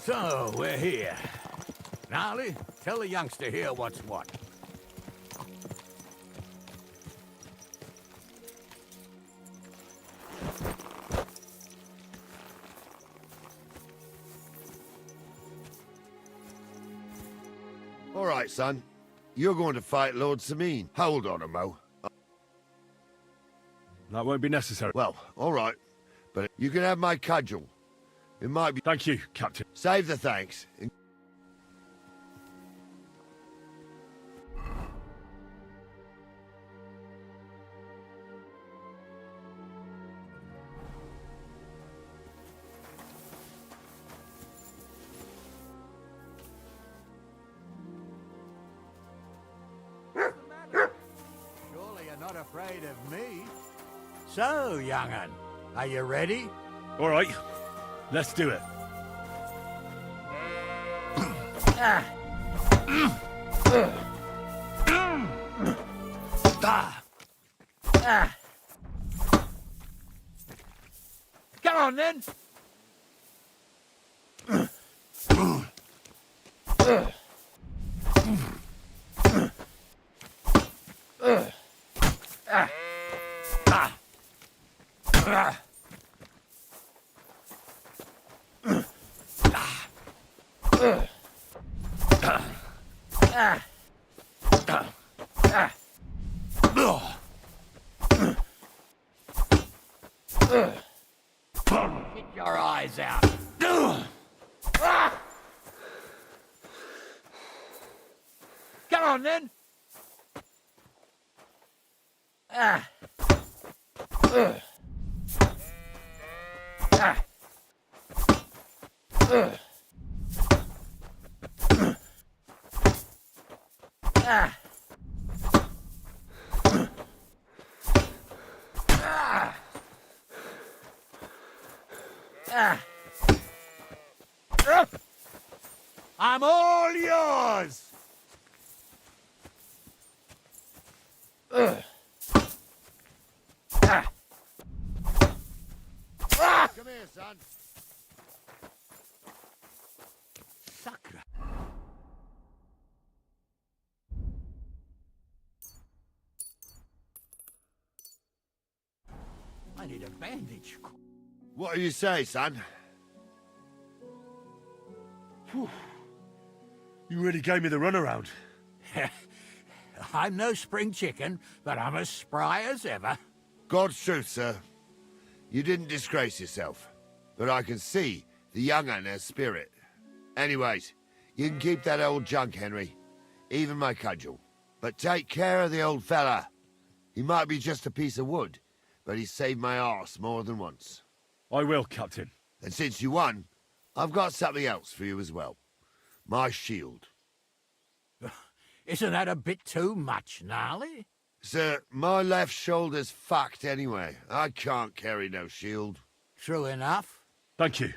So, we're here. Gnarly, tell the youngster here what's what. All right, son. You're going to fight Lord Sameen. Hold on a mo. That won't be necessary. Well, all right. But you can have my cudgel. It might be... Thank you, Captain. Save the thanks. Surely you're not afraid of me. So, young'un, are you ready? All right, let's do it. Come on, then. Get your eyes out. Come on, then. I'm all yours. Come here, son. Sacre. I need a bandage. What do you say, son? Whew. You really gave me the runaround. I'm no spring chicken, but I'm as spry as ever. God's truth, sir. You didn't disgrace yourself, but I can see the young un has spirit. Anyways, you can keep that old junk, Henry. Even my cudgel. But take care of the old fella. He might be just a piece of wood, but he saved my arse more than once. I will, Captain. And since you won, I've got something else for you as well. My shield. Isn't that a bit too much, Gnarly? Sir, my left shoulder's fucked anyway. I can't carry no shield. True enough. Thank you.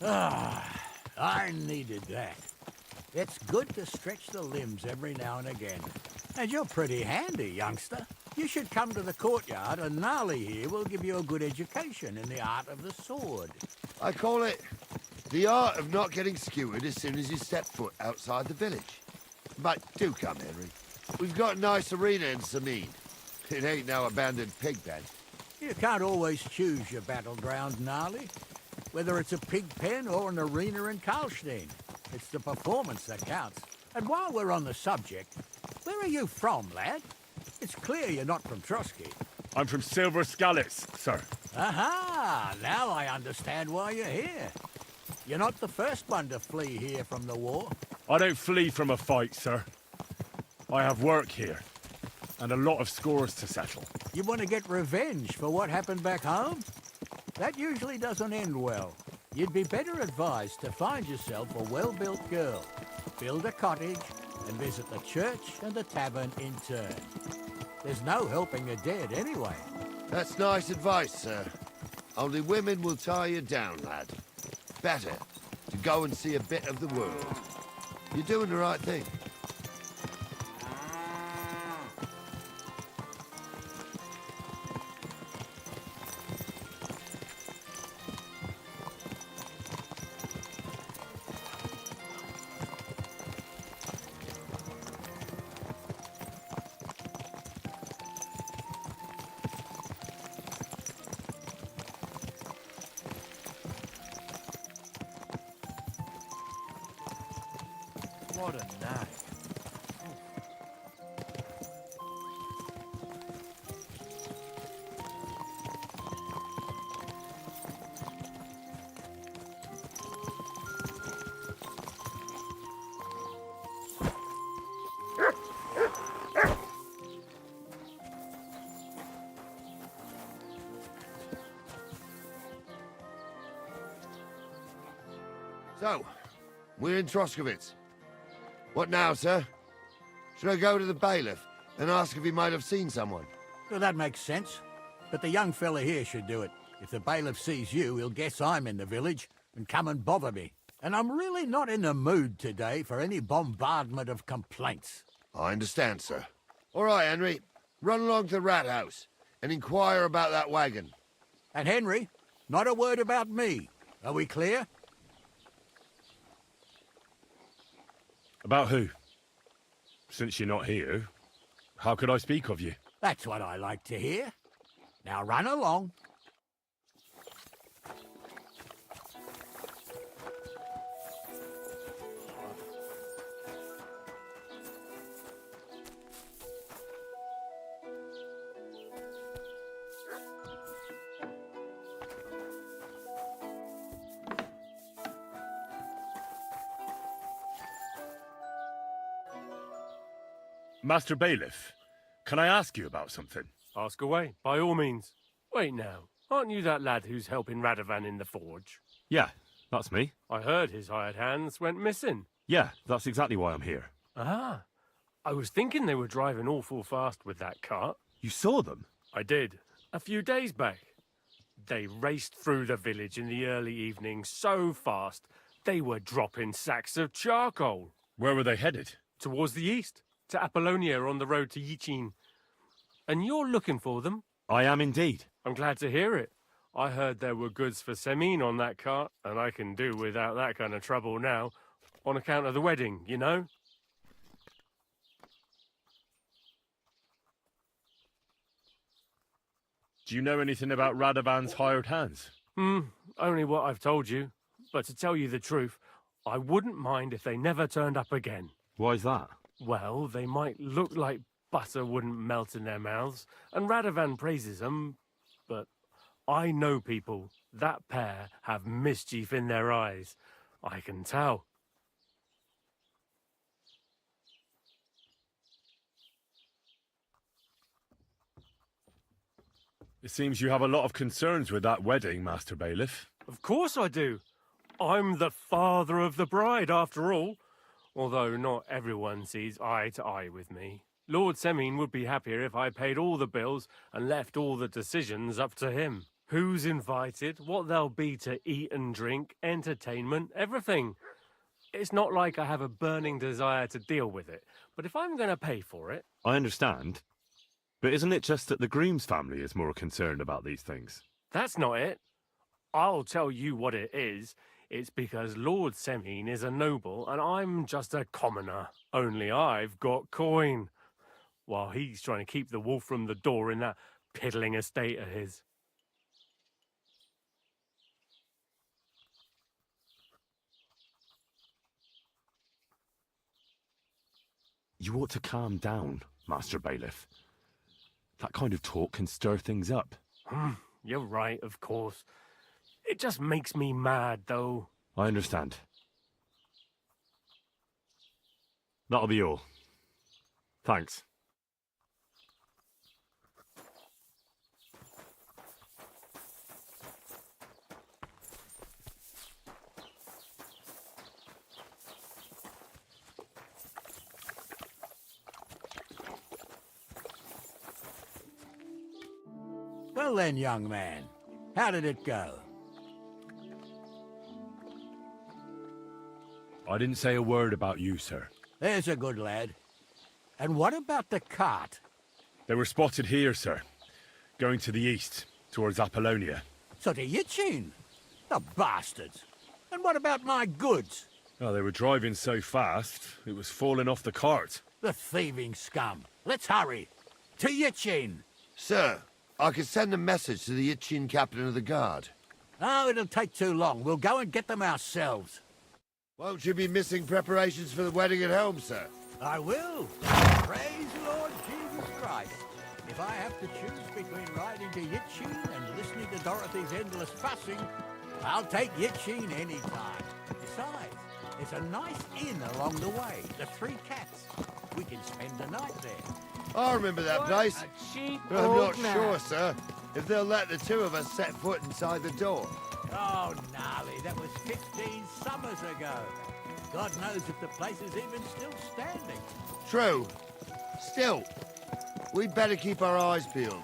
Ah, I needed that. It's good to stretch the limbs every now and again. And you're pretty handy, youngster. You should come to the courtyard, and Gnarly here will give you a good education in the art of the sword. I call it the art of not getting skewered as soon as you step foot outside the village. But do come, Henry. We've got a nice arena in Sameen. It ain't no abandoned pig pen. You can't always choose your battleground, Gnarly. Whether it's a pig pen or an arena in Karlstein. It's the performance that counts. And while we're on the subject, where are you from, lad? It's clear you're not from Trotsky. I'm from Silver Scallops, sir. Aha! Now I understand why you're here. You're not the first one to flee here from the war. I don't flee from a fight, sir. I have work here, and a lot of scores to settle. You want to get revenge for what happened back home? That usually doesn't end well. You'd be better advised to find yourself a well-built girl, build a cottage, and visit the church and the tavern in turn. There's no helping the dead anyway. That's nice advice, sir. Only women will tie you down, lad. Better to go and see a bit of the world. You're doing the right thing. What a nag. So, we're in Troskowitz. What now, sir? Should I go to the bailiff and ask if he might have seen someone? Well, that makes sense. But the young fella here should do it. If the bailiff sees you, he'll guess I'm in the village and come and bother me. And I'm really not in the mood today for any bombardment of complaints. I understand, sir. All right, Henry. Run along to the rat house and inquire about that wagon. And Henry, not a word about me. Are we clear? About who? Since you're not here, how could I speak of you? That's what I like to hear. Now run along. Master Bailiff, can I ask you about something? Ask away, by all means. Wait now, aren't you that lad who's helping Radovan in the forge? Yeah, that's me. I heard his hired hands went missing. Yeah, that's exactly why I'm here. Ah, I was thinking they were driving awful fast with that cart. You saw them? I did, a few days back. They raced through the village in the early evening so fast, they were dropping sacks of charcoal. Where were they headed? Towards the east, to Apollonia on the road to Yichin. And you're looking for them? I am indeed. I'm glad to hear it. I heard there were goods for Semine on that cart, and I can do without that kind of trouble now, on account of the wedding, you know? Do you know anything about Radovan's hired hands? Only what I've told you. But to tell you the truth, I wouldn't mind if they never turned up again. Why's that? Well, they might look like butter wouldn't melt in their mouths, and Radovan praises them, but I know people. That pair have mischief in their eyes. I can tell. It seems you have a lot of concerns with that wedding, Master Bailiff. Of course I do. I'm the father of the bride, after all. Although not everyone sees eye to eye with me. Lord Semine would be happier if I paid all the bills and left all the decisions up to him. Who's invited, what there'll be to eat and drink, entertainment, everything. It's not like I have a burning desire to deal with it, but if I'm going to pay for it... I understand. But isn't it just that the groom's family is more concerned about these things? That's not it. I'll tell you what it is. It's because Lord Semine is a noble and I'm just a commoner. Only I've got coin. While he's trying to keep the wolf from the door in that piddling estate of his. You ought to calm down, Master Bailiff. That kind of talk can stir things up. You're right, of course. It just makes me mad, though. I understand. That'll be all. Thanks. Well then, young man, how did it go? I didn't say a word about you, sir. There's a good lad. And what about the cart? They were spotted here, sir. Going to the east, towards Apollonia. So to Yichin? The bastards! And what about my goods? Oh, they were driving so fast, it was falling off the cart. The thieving scum. Let's hurry. To Yichin! Sir, I could send a message to the Yichin captain of the guard. Oh, it'll take too long. We'll go and get them ourselves. Won't you be missing preparations for the wedding at home, sir? I will. Praise Lord Jesus Christ. If I have to choose between riding to Yitchin and listening to Dorothy's endless fussing, I'll take Yitchin any time. Besides, it's a nice inn along the way, the Three Cats. We can spend the night there. I remember that place. Cheap But I'm old not man. sure, sir, if they'll let the two of us set foot inside the door. Oh, gnarly, that was 15 summers ago. God knows if the place is even still standing. True. Still, we'd better keep our eyes peeled.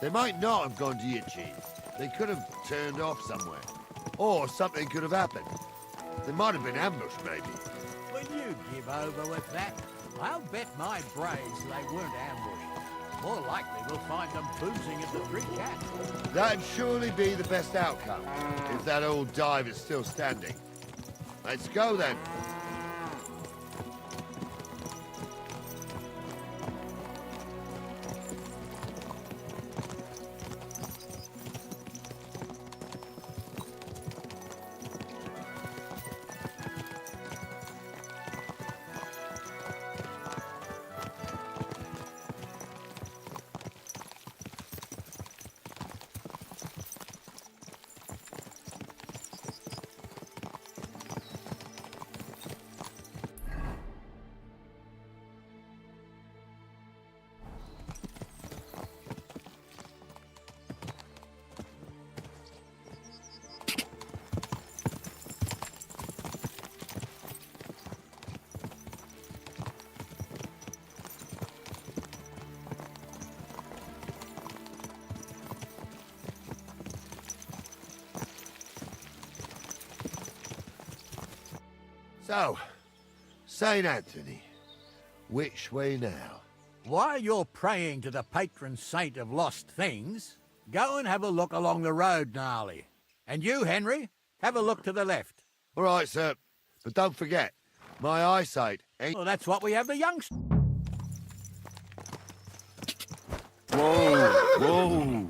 They might not have gone to Yitchin. They could have turned off somewhere. Or something could have happened. They might have been ambushed, maybe. Will you give over with that? I'll bet my brains they weren't ambushed. More likely we'll find them boozing at the Three Cats. That'd surely be the best outcome, if that old dive is still standing. Let's go, then. So, St. Anthony, which way now? While you're praying to the patron saint of lost things, go and have a look along the road, Gnarly. And you, Henry, have a look to the left. All right, sir. But don't forget, my eyesight ain't... Well, that's what we have the youngsters... Whoa, whoa.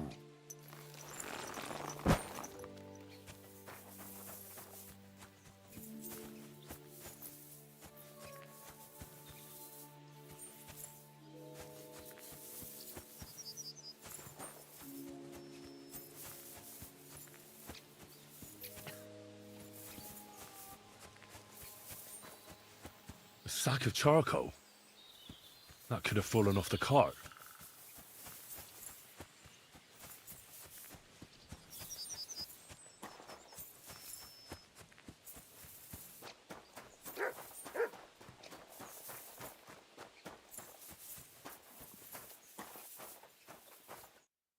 A sack of charcoal? That could have fallen off the cart.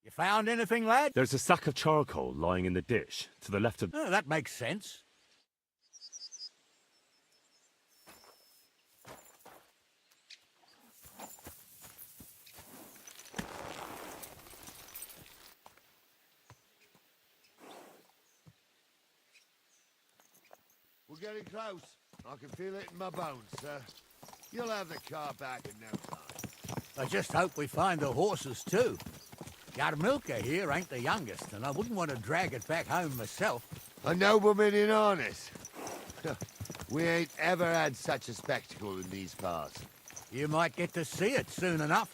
You found anything, lad? There's a sack of charcoal lying in the ditch to the left of... Oh, that makes sense. We're getting close. I can feel it in my bones, sir. You'll have the car back in no time. I just hope we find the horses, too. Yarmilka here ain't the youngest, and I wouldn't want to drag it back home myself. A nobleman in harness. We ain't ever had such a spectacle in these parts. You might get to see it soon enough.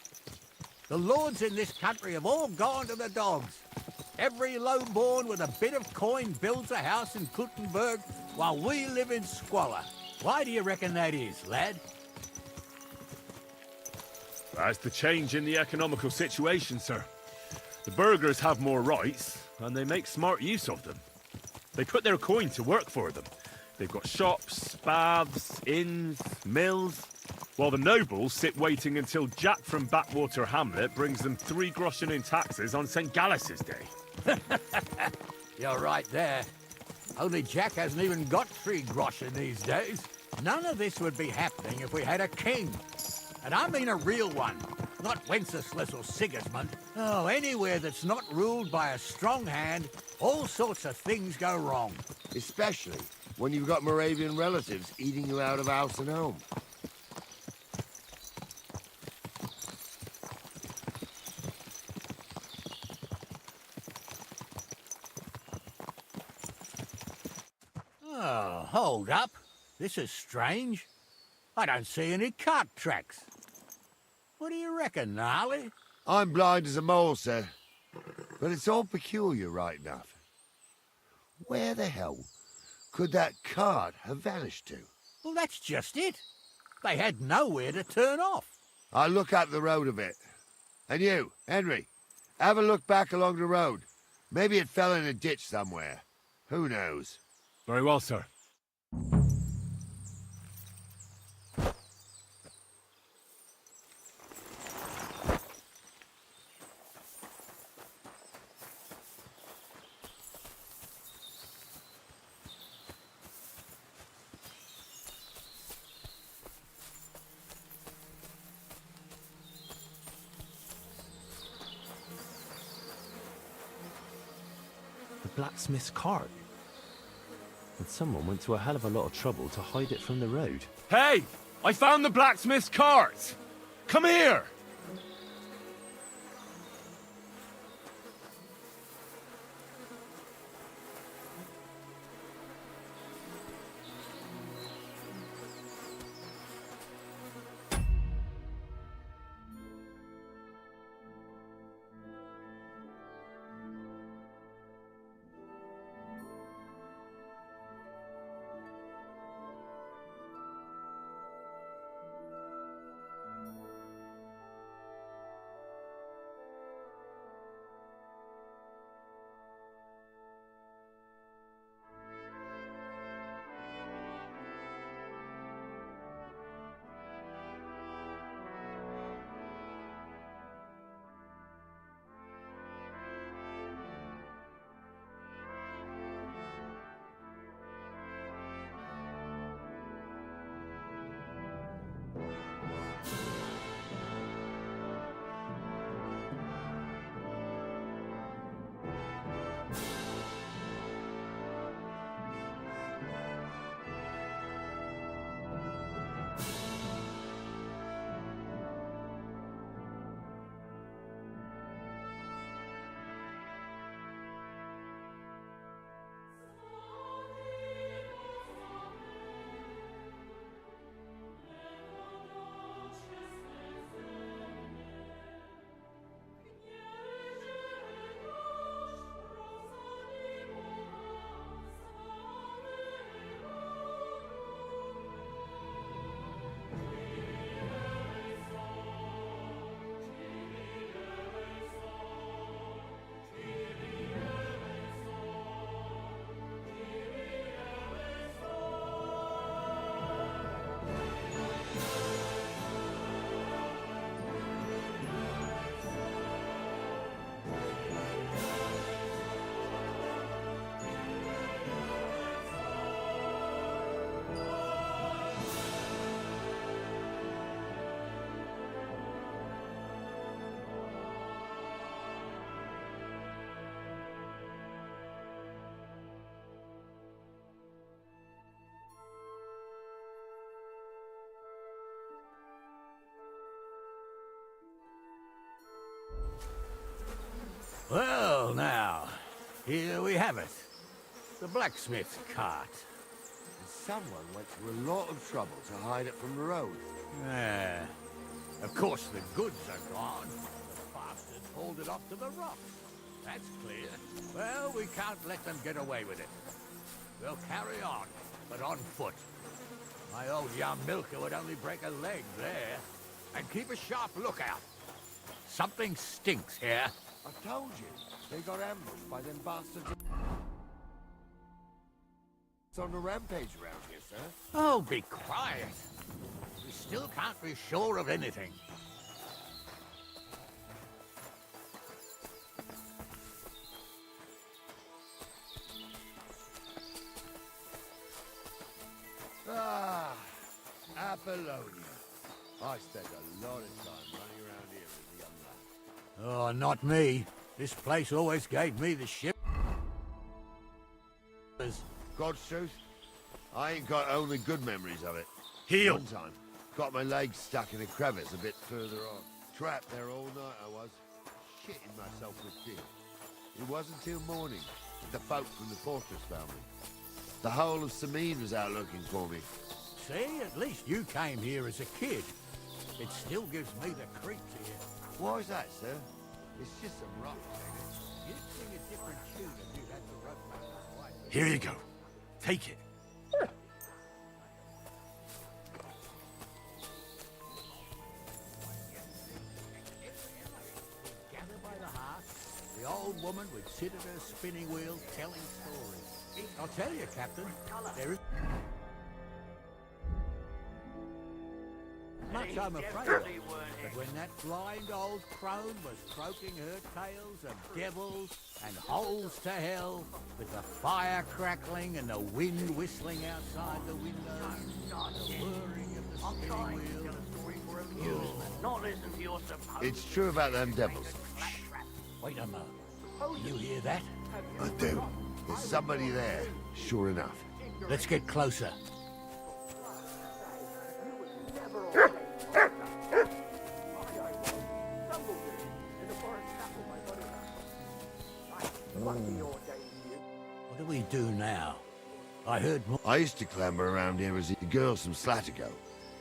The lords in this country have all gone to the dogs. Every lowborn with a bit of coin builds a house in Kuttenberg while we live in squalor. Why do you reckon that is, lad? That's the change in the economical situation, sir. The burghers have more rights, and they make smart use of them. They put their coin to work for them. They've got shops, baths, inns, mills, while the nobles sit waiting until Jack from Backwater Hamlet brings them 3 groschen in taxes on St. Gallus's Day. You're right there. Only Jack hasn't even got 3 groschen these days. None of this would be happening if we had a king. And I mean a real one, not Wenceslas or Sigismund. Oh, anywhere that's not ruled by a strong hand, all sorts of things go wrong. Especially when you've got Moravian relatives eating you out of house and home. Oh, hold up. This is strange. I don't see any cart tracks. What do you reckon, Gnarly? I'm blind as a mole, sir. But it's all peculiar right enough. Where the hell could that cart have vanished to? Well, that's just it. They had nowhere to turn off. I'll look up the road a bit. And you, Henry, have a look back along the road. Maybe it fell in a ditch somewhere. Who knows? Very well, sir. The blacksmith's cart. And someone went to a hell of a lot of trouble to hide it from the road. Hey! I found the blacksmith's cart! Come here! Well, now, here we have it. The blacksmith's cart. And someone went to a lot of trouble to hide it from the road. Yeah. Of course, the goods are gone. The bastards hauled it off to the rocks. That's clear. Well, we can't let them get away with it. We'll carry on, but on foot. My old young milker would only break a leg there. And keep a sharp lookout. Something stinks here. I told you, they got ambushed by them bastards. It's on the rampage around here, sir. Oh, be quiet. We still can't be sure of anything. Ah, Apollonia. I spent a lot of time running around here as a young lad. Oh, not me. This place always gave me the ship. God's truth, I ain't got only good memories of it. Heel! One time, got my leg stuck in a crevice a bit further on. Trapped there all night I was, shitting myself with fear. It wasn't till morning that the folk from the fortress found me. The whole of Sameen was out looking for me. See, at least you came here as a kid. It still gives me the creeps here. Why is that, sir? It's just some rock. You'd sing a different tune if you'd had the rope back that way. Here you go. Take it. Gather by the hearth, the old woman would sit at her spinning wheel telling stories. I'll tell you, Captain, there is much I'm afraid of. But when that blind old crone was croaking her tales of devils and holes to hell, with the fire crackling and the wind whistling outside the windows, and the whirring of the spinning wheel. Not listen to your supposed... It's true about them devils. Wait a moment. You hear that? I do. There's somebody there, sure enough. Let's get closer. What do we do now? I heard more. I used to clamber around here as the girls from Slatigo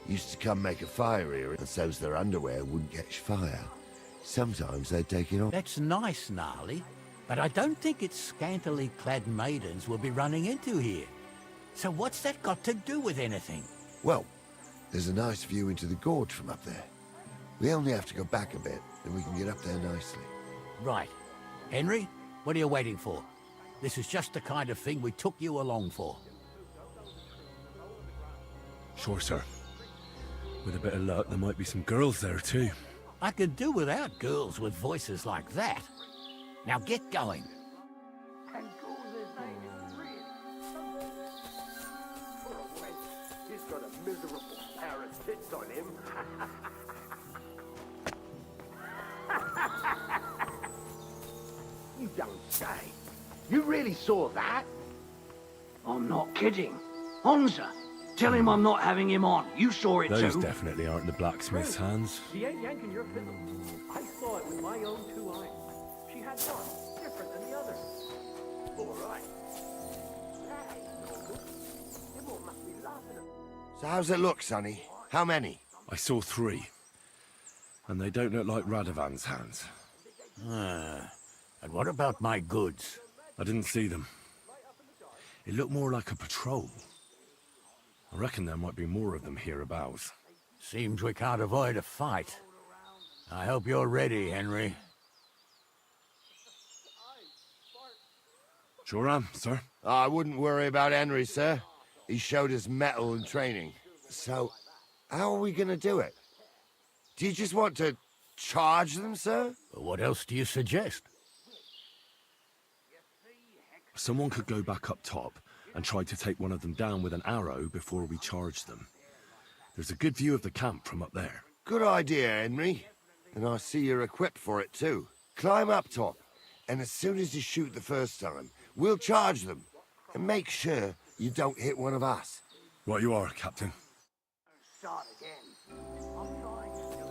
used to come make a fire here, and so's their underwear wouldn't catch fire. Sometimes they'd take it off. That's nice, Gnarly, but I don't think it's scantily clad maidens we'll be running into here. So what's that got to do with anything? Well, there's a nice view into the gorge from up there. We only have to go back a bit, and we can get up there nicely. Right. Henry, what are you waiting for? This is just the kind of thing we took you along for. Sure, sir. With a bit of luck, there might be some girls there, too. I could do without girls with voices like that. Now get going. He's got a miserable pair of tits on him. You don't say. You really saw that? I'm not kidding. Honza, tell him I'm not having him on. You saw it Those too. definitely aren't the blacksmith's hands. She ain't yanking your fiddle. I saw it with my own 2 eyes. She had one, different than the other. All right. That ain't normal. Everyone must be laughing at. So how's it look, Sonny? How many? I saw 3. And they don't look like Radovan's hands. And what about my goods? I didn't see them. It looked more like a patrol. I reckon there might be more of them hereabouts. Seems we can't avoid a fight. I hope you're ready, Henry. Sure am, sir. I wouldn't worry about Henry, sir. He showed us mettle and training. So, how are we gonna do it? Do you just want to charge them, sir? What else do you suggest? Someone could go back up top and try to take one of them down with an arrow before we charge them. There's a good view of the camp from up there. Good idea, Henry. And I see you're equipped for it, too. Climb up top, and as soon as you shoot the first time, we'll charge them. And make sure you don't hit one of us. Right you are, Captain. Start again. I'm trying to do it.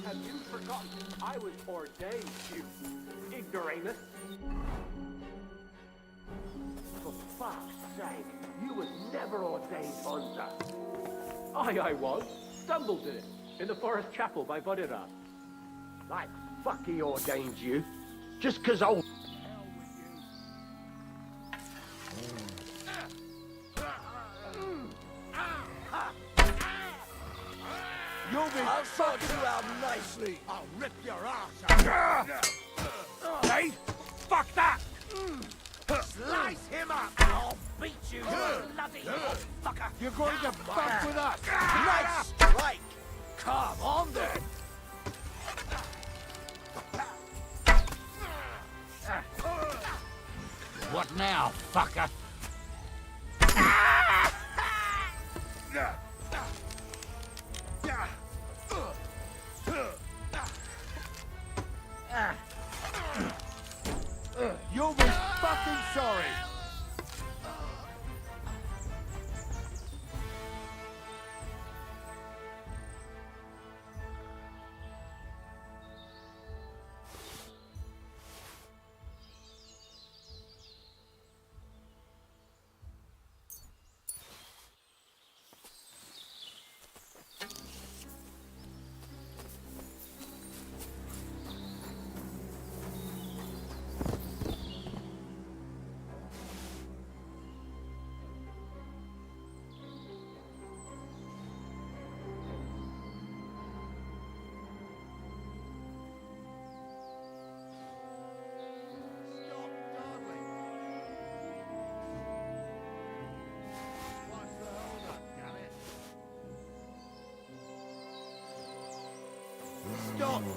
Have you forgotten I was ordained, you ignoramus? For fuck's sake, you was never ordained, Honza. I was. Stumbled in it. In the forest chapel by Bodira. Like fuck he ordained you. Just 'cause old... You'll be fucking you out nicely. I'll rip your ass out. Hey, fuck that! Slice him up! I'll beat you, you bloody fucker. You're going to fuck with us! Nice strike! Come on then! What now, fucker? You'll be fucking sorry!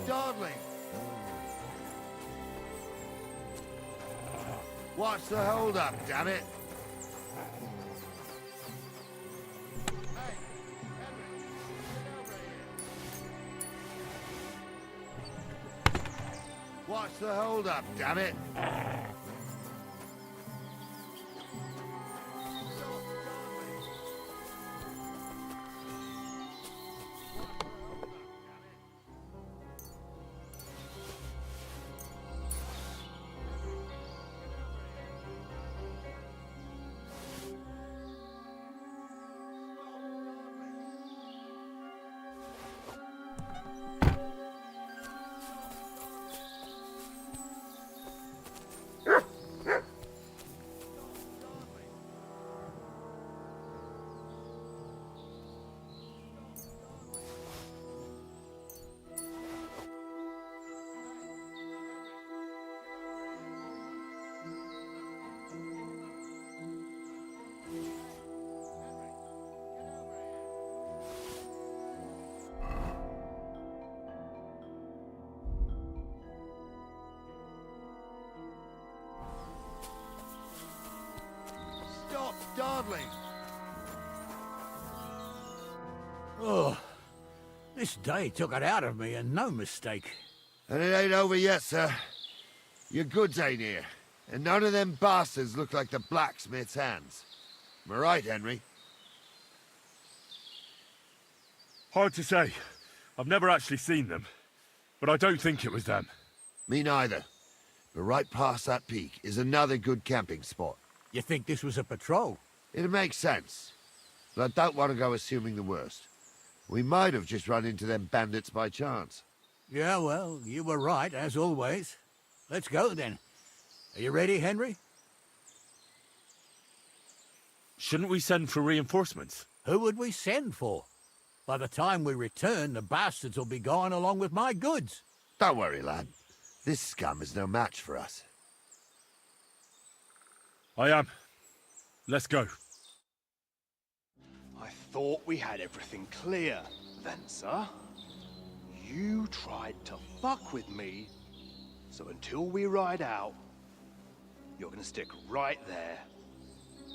dawdling. What's the hold-up, damn it? What's the hold-up, damn it? Stop dawdling. Oh, this day took it out of me, and no mistake. And it ain't over yet, sir. Your goods ain't here. And none of them bastards look like the blacksmith's hands. Am I right, Henry? Hard to say. I've never actually seen them. But I don't think it was them. Me neither. But right past that peak is another good camping spot. You think this was a patrol? It makes sense. But I don't want to go assuming the worst. We might have just run into them bandits by chance. Yeah, well, you were right, as always. Let's go, then. Are you ready, Henry? Shouldn't we send for reinforcements? Who would we send for? By the time we return, the bastards will be gone along with my goods. Don't worry, lad. This scum is no match for us. I am. Let's go. I thought we had everything clear, then, sir. You tried to fuck with me, so until we ride out, you're gonna stick right there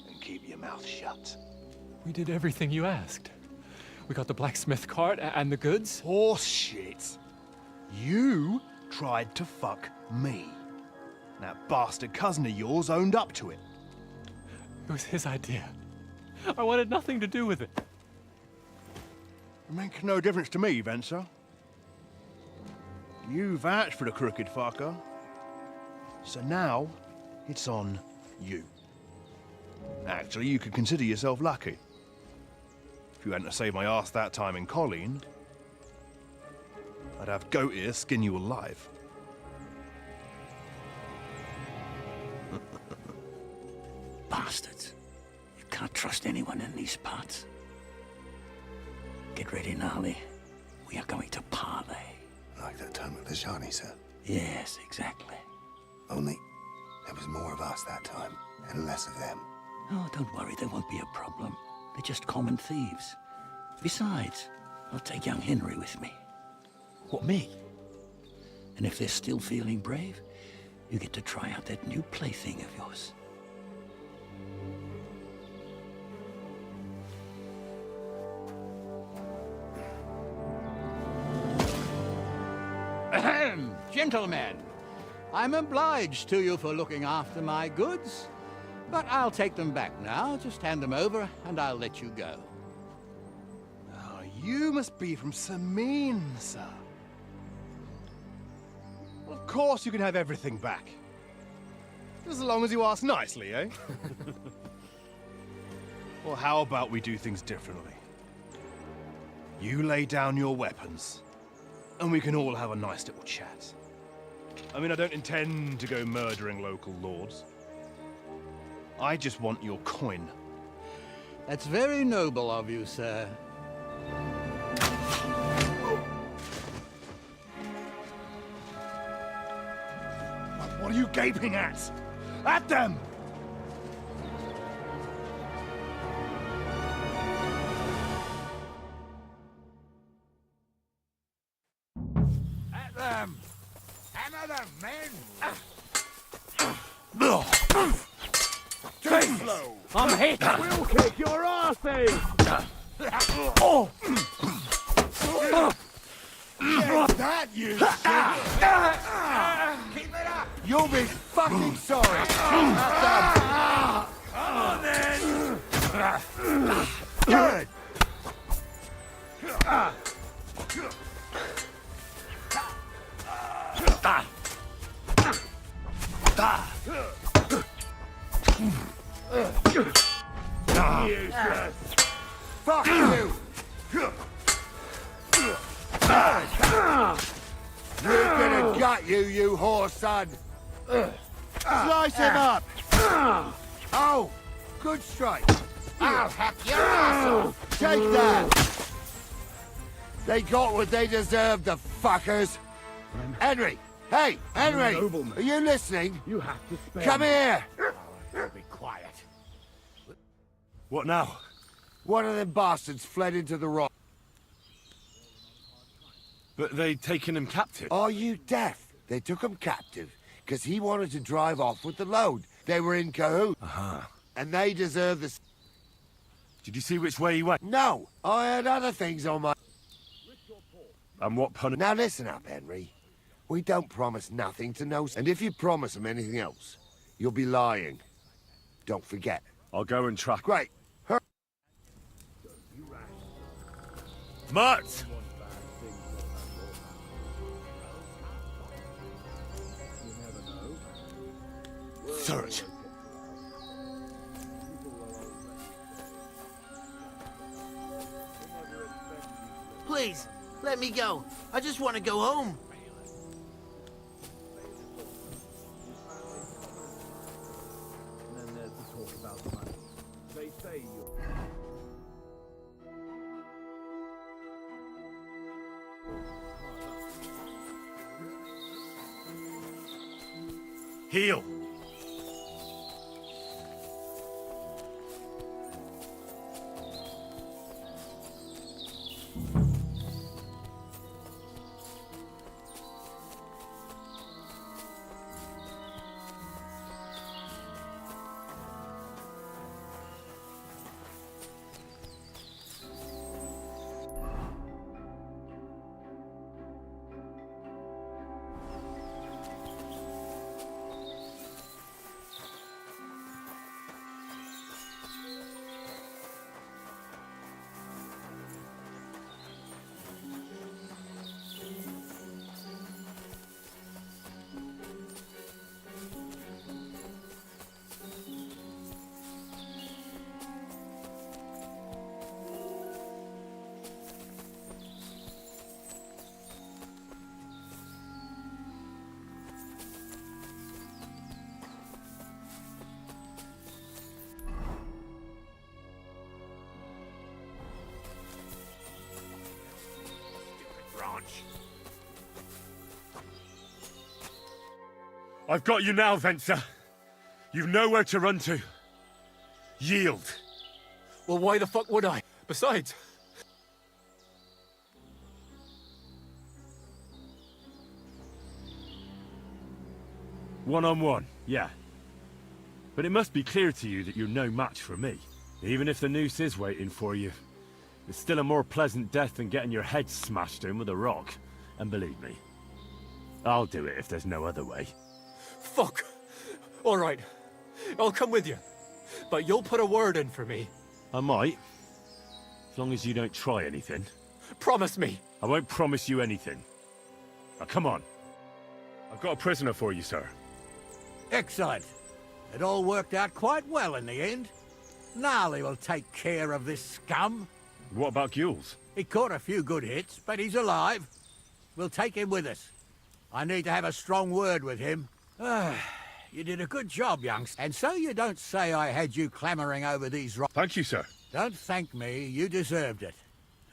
and keep your mouth shut. We did everything you asked. We got the blacksmith cart and the goods. Horse shit. You tried to fuck me. That bastard cousin of yours owned up to it. It was his idea. I wanted nothing to do with it. It makes no difference to me, Venser. You vouched for the crooked fucker. So now, it's on you. Actually, you could consider yourself lucky. If you hadn't saved my ass that time in Colleen, I'd have goat ear skin you alive. Bastards. You can't trust anyone in these parts. Get ready, Gnarly. We are going to parley. Like that time at the Shani, sir? Yes, exactly. Only there was more of us that time, and less of them. Oh, don't worry, there won't be a problem. They're just common thieves. Besides, I'll take young Henry with me. What, me? And if they're still feeling brave, you get to try out that new plaything of yours. Ahem, gentlemen, I'm obliged to you for looking after my goods, but I'll take them back now. Just hand them over, and I'll let you go. Oh, you must be from Samin, sir. Well, of course you can have everything back. Just as long as you ask nicely, eh? Well, how about we do things differently? You lay down your weapons, and we can all have a nice little chat. I mean, I don't intend to go murdering local lords. I just want your coin. That's very noble of you, sir. What are you gaping at? At them! At I'm hit! We'll kick your arse in! Oh! Get that, you Keep it up! You'll be fucking sorry! Come on, then! Good! Useless! Fuck you! We're gonna gut you, you whore son! Slice him up! Oh! Good strike! I'll hack your ass off! Take that! They got what they deserved, the fuckers! Henry! Hey, Henry! Are you listening? You have to spare Come me. here! Be quiet. What now? One of them bastards fled into the rock. But they'd taken him captive. Are you deaf? They took him captive because he wanted to drive off with the load. They were in cahoots. And they deserve the... Did you see which way he went? No, I had other things on my... And what pun... Now listen up, Henry. We don't promise nothing to no... And if you promise them anything else, you'll be lying. Don't forget. I'll go and track... Great. Mutt! Search. Please, let me go. I just want to go home. And then there's the talk about money. They say you're... Heal! I've got you now, Venser. You've nowhere to run to. Yield. Well, why the fuck would I? Besides... One-on-one, yeah. But it must be clear to you that you're no match for me. Even if the noose is waiting for you, it's still a more pleasant death than getting your head smashed in with a rock. And believe me, I'll do it if there's no other way. Fuck! All right, I'll come with you. But you'll put a word in for me. I might. As long as you don't try anything. Promise me. I won't promise you anything. Now, come on. I've got a prisoner for you, sir. Excellent. It all worked out quite well in the end. Gnarly will take care of this scum. What about Gules? He caught a few good hits, but he's alive. We'll take him with us. I need to have a strong word with him. You did a good job, youngster. And so you don't say I had you clambering over these rocks. Thank you, sir. Don't thank me. You deserved it.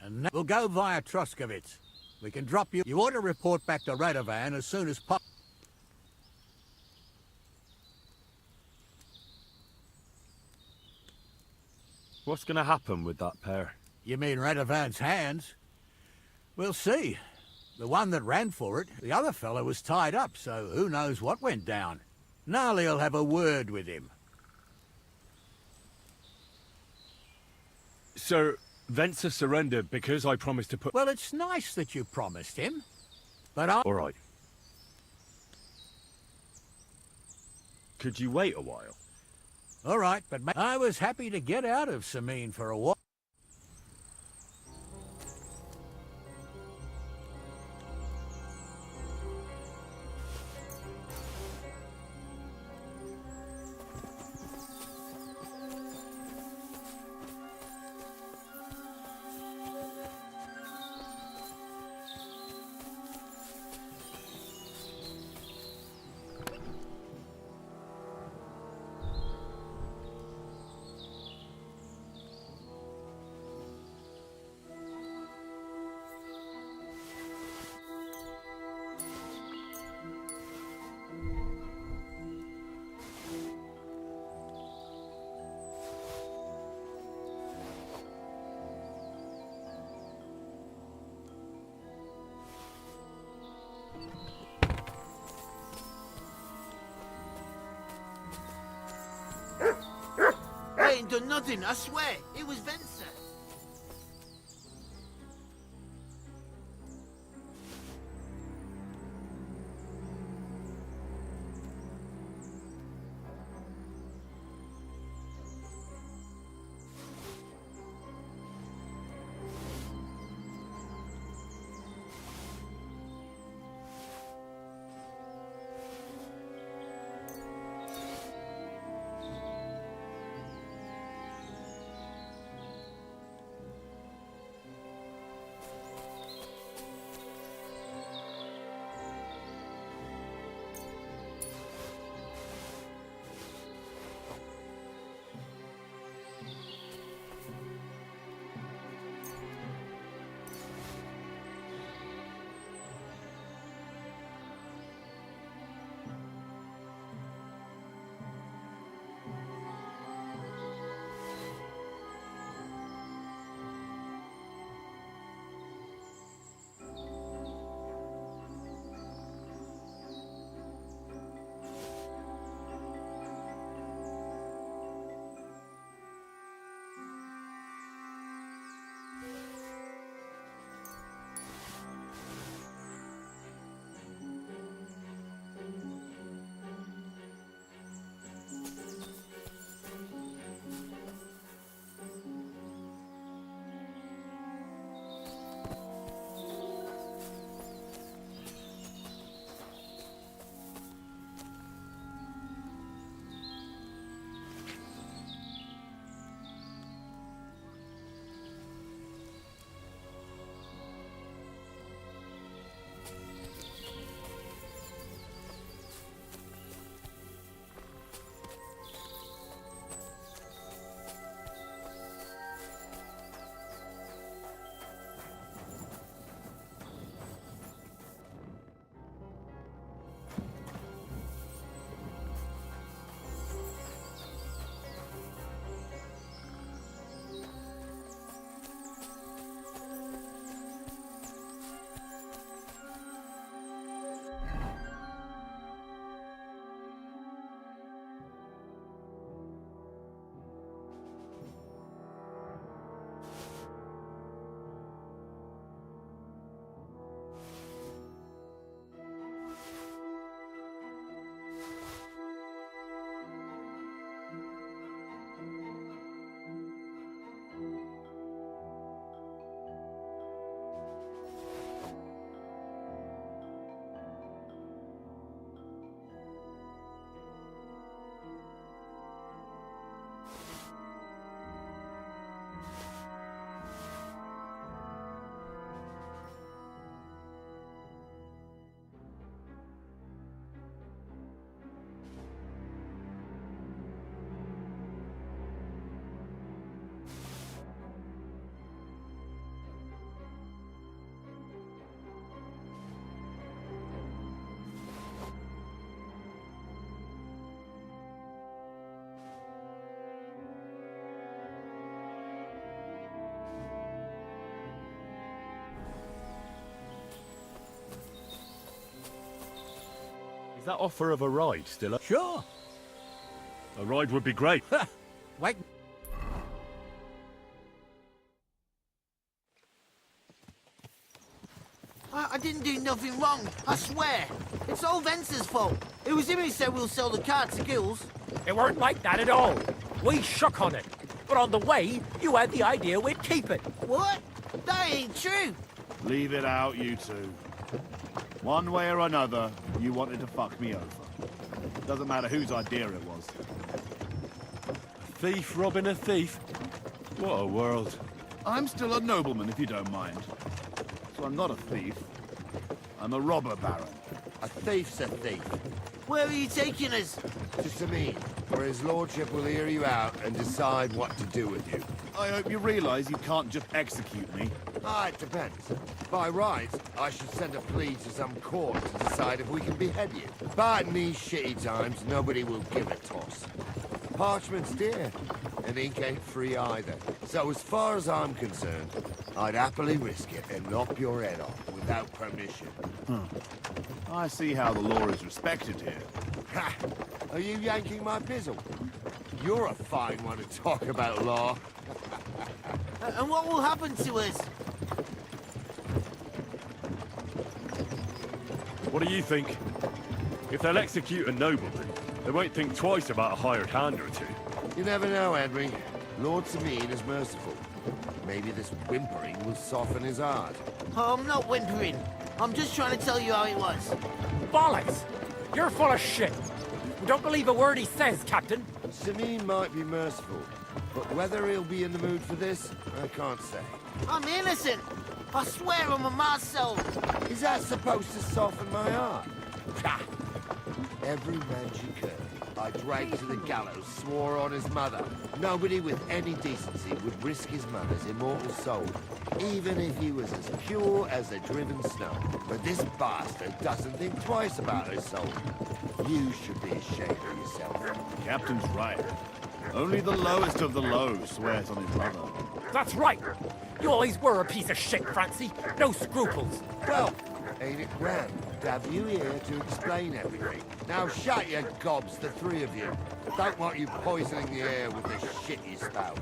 And now we'll go via Troskovitz. We can drop you. You ought to report back to Radovan as soon as possible. What's going to happen with that pair? You mean Radovan's hands? We'll see. The one that ran for it, the other fellow was tied up, so who knows what went down. Gnarly'll have a word with him. Sir, Venser surrendered because I promised to put... Well, it's nice that you promised him, but I... All right. Could you wait a while? All right, but I was happy to get out of Sameen for a while. I ain't done nothing, I swear. It was Venser. Is that offer of a ride still up? Sure. A ride would be great. Wait. didn't do nothing wrong, I swear. It's all Vence's fault. It was him who said we'll sell the car to Gills. It weren't like that at all. We shook on it. But on the way, you had the idea we'd keep it. What? That ain't true. Leave it out, you two. One way or another, you wanted to fuck me over. Doesn't matter whose idea it was. A thief robbing a thief? What a world. I'm still a nobleman, if you don't mind. So I'm not a thief. I'm a robber baron. A thief's a thief. Where are you taking us? To Sameen, where his lordship will hear you out and decide what to do with you. I hope you realize you can't just execute me. Ah, it depends. By rights, I should send a plea to some court to decide if we can behead you. But in these shitty times, nobody will give a toss. Parchment's dear, and ink ain't free either. So as far as I'm concerned, I'd happily risk it and knock your head off without permission. I see how the law is respected here. Ha! Are you yanking my bizzle? You're a fine one to talk about law. And what will happen to us? What do you think? If they'll execute a nobleman, they won't think twice about a hired hand or two. You never know, Henry. Lord Sameen is merciful. Maybe this whimpering will soften his heart. Oh, I'm not whimpering. I'm just trying to tell you how it was. Bollocks! You're full of shit. We don't believe a word he says, Captain. Sameen might be merciful, but whether he'll be in the mood for this, I can't say. I'm innocent. I swear on my soul. Is that supposed to soften my heart? Every man she could, I dragged to the gallows, swore on his mother. Nobody with any decency would risk his mother's immortal soul, even if he was as pure as the driven snow. But this bastard doesn't think twice about her soul. You should be ashamed of yourself. Captain's right. Only the lowest of the low swears on his mother. That's right. You always were a piece of shit, Francie. No scruples. Well, ain't it grand to have you here to explain everything? Now shut your gobs, the three of you. Don't want you poisoning the air with the shit you spout.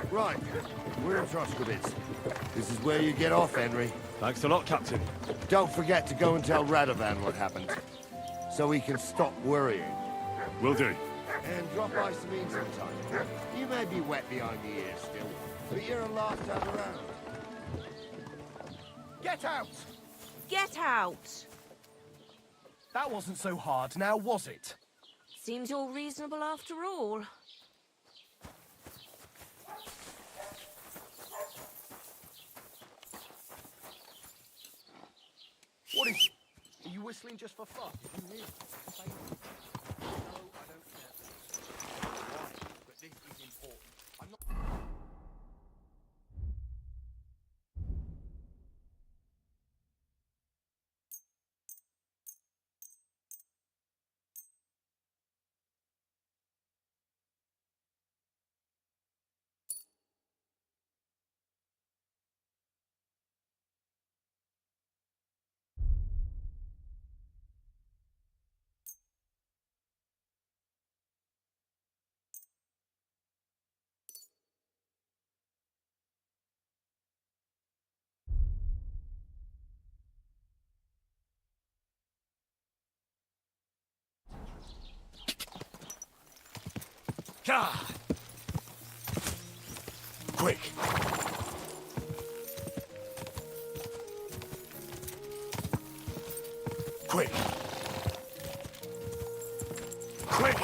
Right, we're in Troskowitz. This is where you get off, Henry. Thanks a lot, Captain. Don't forget to go and tell Radovan what happened, so he can stop worrying. Will do. And drop by Sameen sometime. You may be wet behind the ears still, but you're a lifetime around. Get out! Get out! That wasn't so hard, now was it? Seems all reasonable after all. What is... Are you whistling just for fun? Did you hear it? No, I don't care. Why? But this is important. I'm not... God! Quick! Quick! Quick!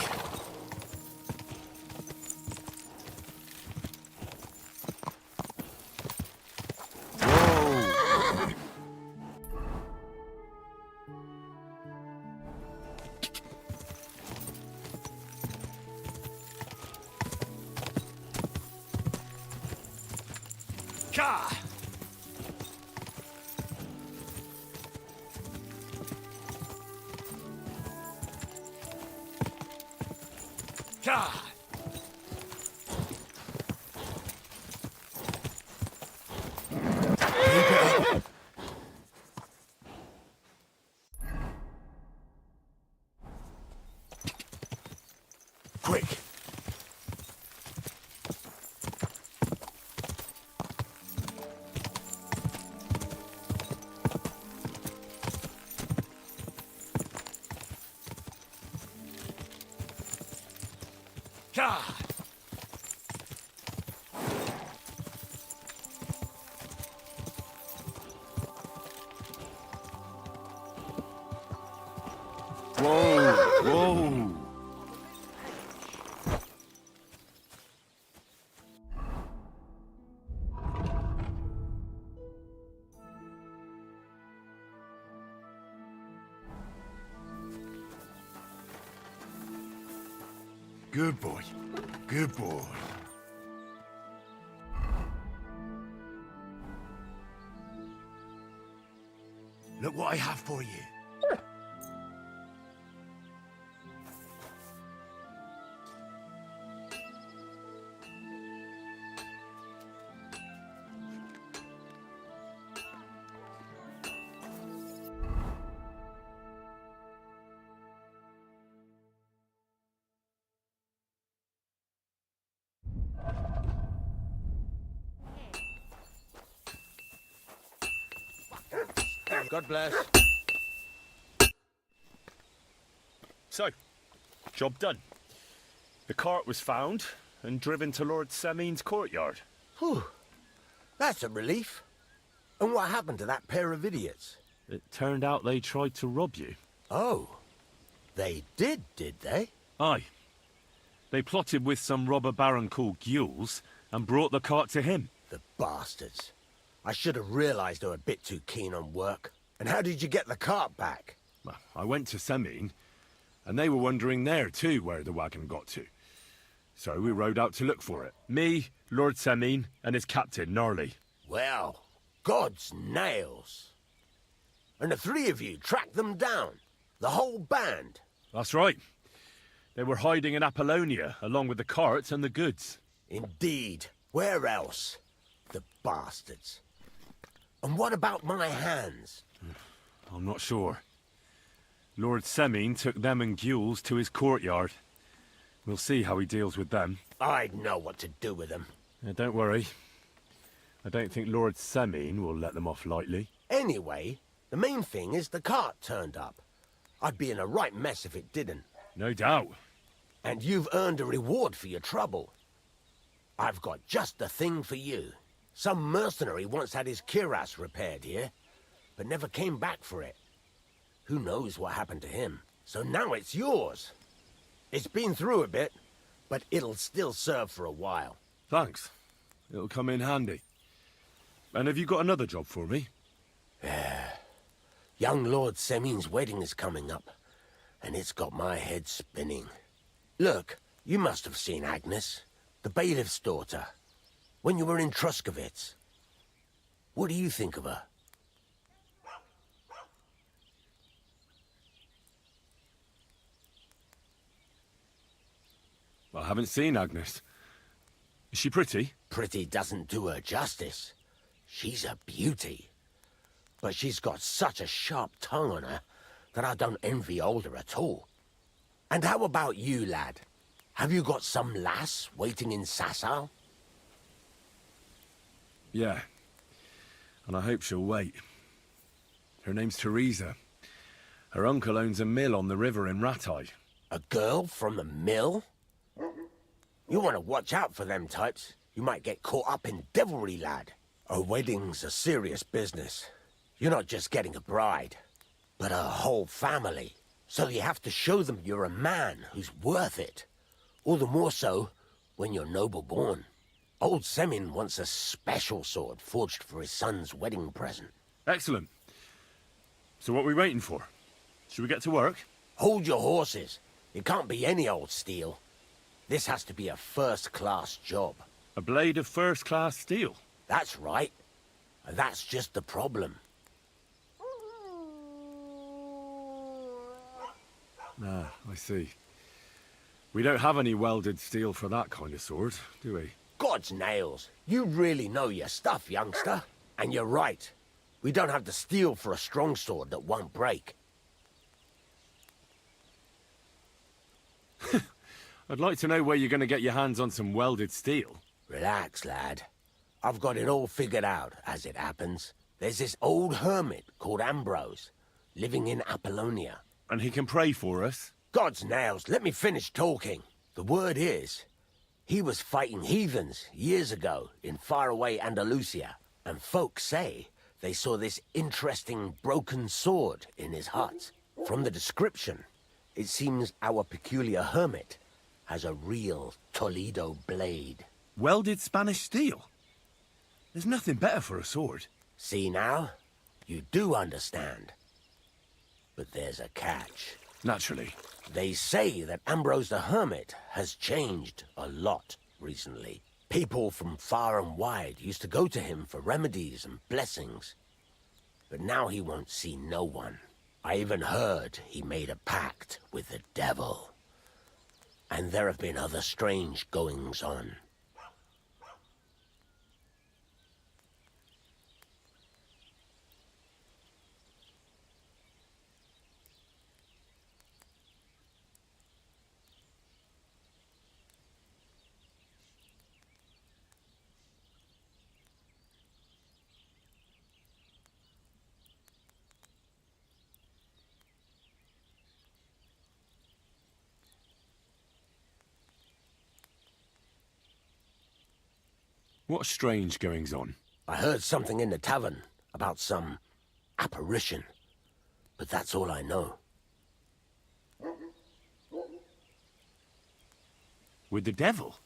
Ka! Ka! Quick! Ka! Whoa, whoa. Good boy. Good boy. Look what I have for you. God bless. So, job done. The cart was found and driven to Lord Semin's courtyard. Whew. That's a relief. And what happened to that pair of idiots? It turned out they tried to rob you. Oh. They did they? Aye. They plotted with some robber baron called Gules and brought the cart to him. The bastards. I should have realised they were a bit too keen on work. And how did you get the cart back? Well, I went to Semin, and they were wondering there too where the wagon got to. So we rode out to look for it. Me, Lord Semin, and his captain, Gnarly. Well, God's nails. And the three of you tracked them down? The whole band? That's right. They were hiding in Apollonia, along with the carts and the goods. Indeed. Where else? The bastards. And what about my hands? I'm not sure. Lord Semin took them and Gules to his courtyard. We'll see how he deals with them. I'd know what to do with them. Don't worry. I don't think Lord Semin will let them off lightly. Anyway, the main thing is the cart turned up. I'd be in a right mess if it didn't. No doubt. And you've earned a reward for your trouble. I've got just the thing for you. Some mercenary once had his cuirass repaired here, but never came back for it. Who knows what happened to him? So now it's yours. It's been through a bit, but it'll still serve for a while. Thanks. It'll come in handy. And have you got another job for me? Young Lord Semin's wedding is coming up, and it's got my head spinning. Look, you must have seen Agnes, the bailiff's daughter, when you were in Truscovitz. What do you think of her? I haven't seen Agnes. Is she pretty? Pretty doesn't do her justice. She's a beauty. But she's got such a sharp tongue on her that I don't envy older at all. And how about you, lad? Have you got some lass waiting in Sasau? Yeah. And I hope she'll wait. Her name's Teresa. Her uncle owns a mill on the river in Ratai. A girl from the mill? You want to watch out for them types. You might get caught up in devilry, lad. A wedding's a serious business. You're not just getting a bride, but a whole family. So you have to show them you're a man who's worth it. All the more so when you're noble-born. Old Semin wants a special sword forged for his son's wedding present. Excellent. So what are we waiting for? Should we get to work? Hold your horses. It can't be any old steel. This has to be a first-class job. A blade of first-class steel? That's right. And that's just the problem. Ah, I see. We don't have any welded steel for that kind of sword, do we? God's nails. You really know your stuff, youngster. And you're right. We don't have the steel for a strong sword that won't break. I'd like to know where you're going to get your hands on some welded steel. Relax, lad. I've got it all figured out, as it happens. There's this old hermit called Ambrose, living in Apollonia. And he can pray for us? God's nails, let me finish talking. The word is, he was fighting heathens years ago in faraway Andalusia, and folks say they saw this interesting broken sword in his hut. From the description, it seems our peculiar hermit has a real Toledo blade. Welded Spanish steel? There's nothing better for a sword. See now? You do understand. But there's a catch. Naturally. They say that Ambrose the Hermit has changed a lot recently. People from far and wide used to go to him for remedies and blessings. But now he won't see no one. I even heard he made a pact with the devil. And there have been other strange goings-on. What strange goings-on? I heard something in the tavern about some apparition, but that's all I know. With the devil?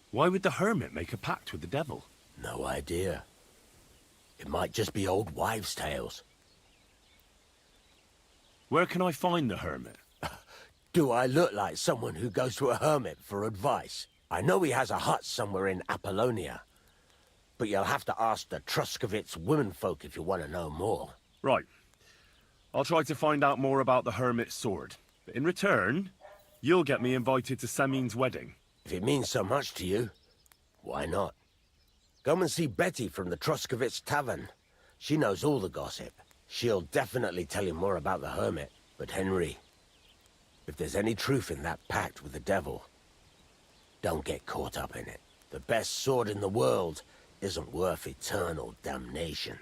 Why would the hermit make a pact with the devil? No idea. It might just be old wives' tales. Where can I find the hermit? Do I look like someone who goes to a hermit for advice? I know he has a hut somewhere in Apollonia, but you'll have to ask the Truscovitz womenfolk if you want to know more. Right. I'll try to find out more about the hermit's sword. But in return, you'll get me invited to Semin's wedding. If it means so much to you, why not? Come and see Betty from the Truscovitz Tavern. She knows all the gossip. She'll definitely tell you more about the hermit. But Henry, if there's any truth in that pact with the devil, don't get caught up in it. The best sword in the world isn't worth eternal damnation.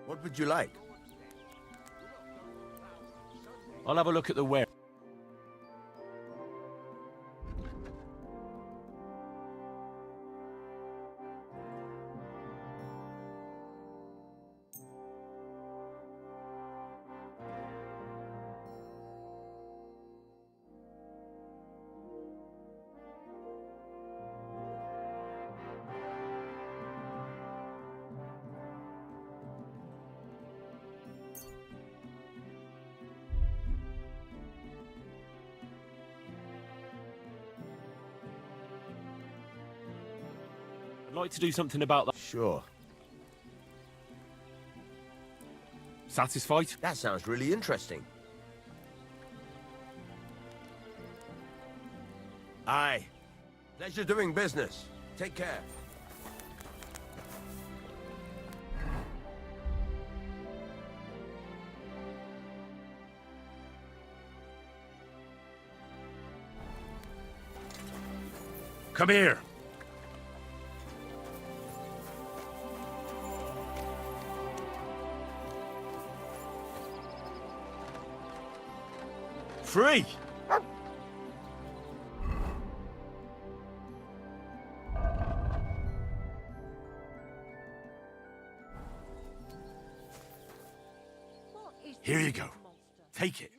What would you like? I'll have a look at the ware. I'd like to do something about that. Sure. Satisfied? That sounds really interesting. Aye. Pleasure doing business. Take care. Come here. Free. Here you go. Take it.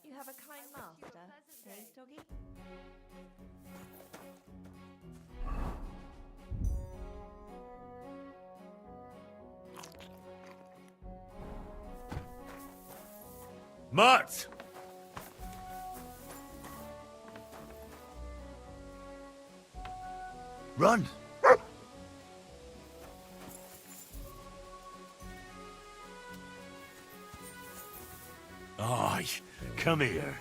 You have a kind master, eh, doggy? Mutt! Run! Aye, come here.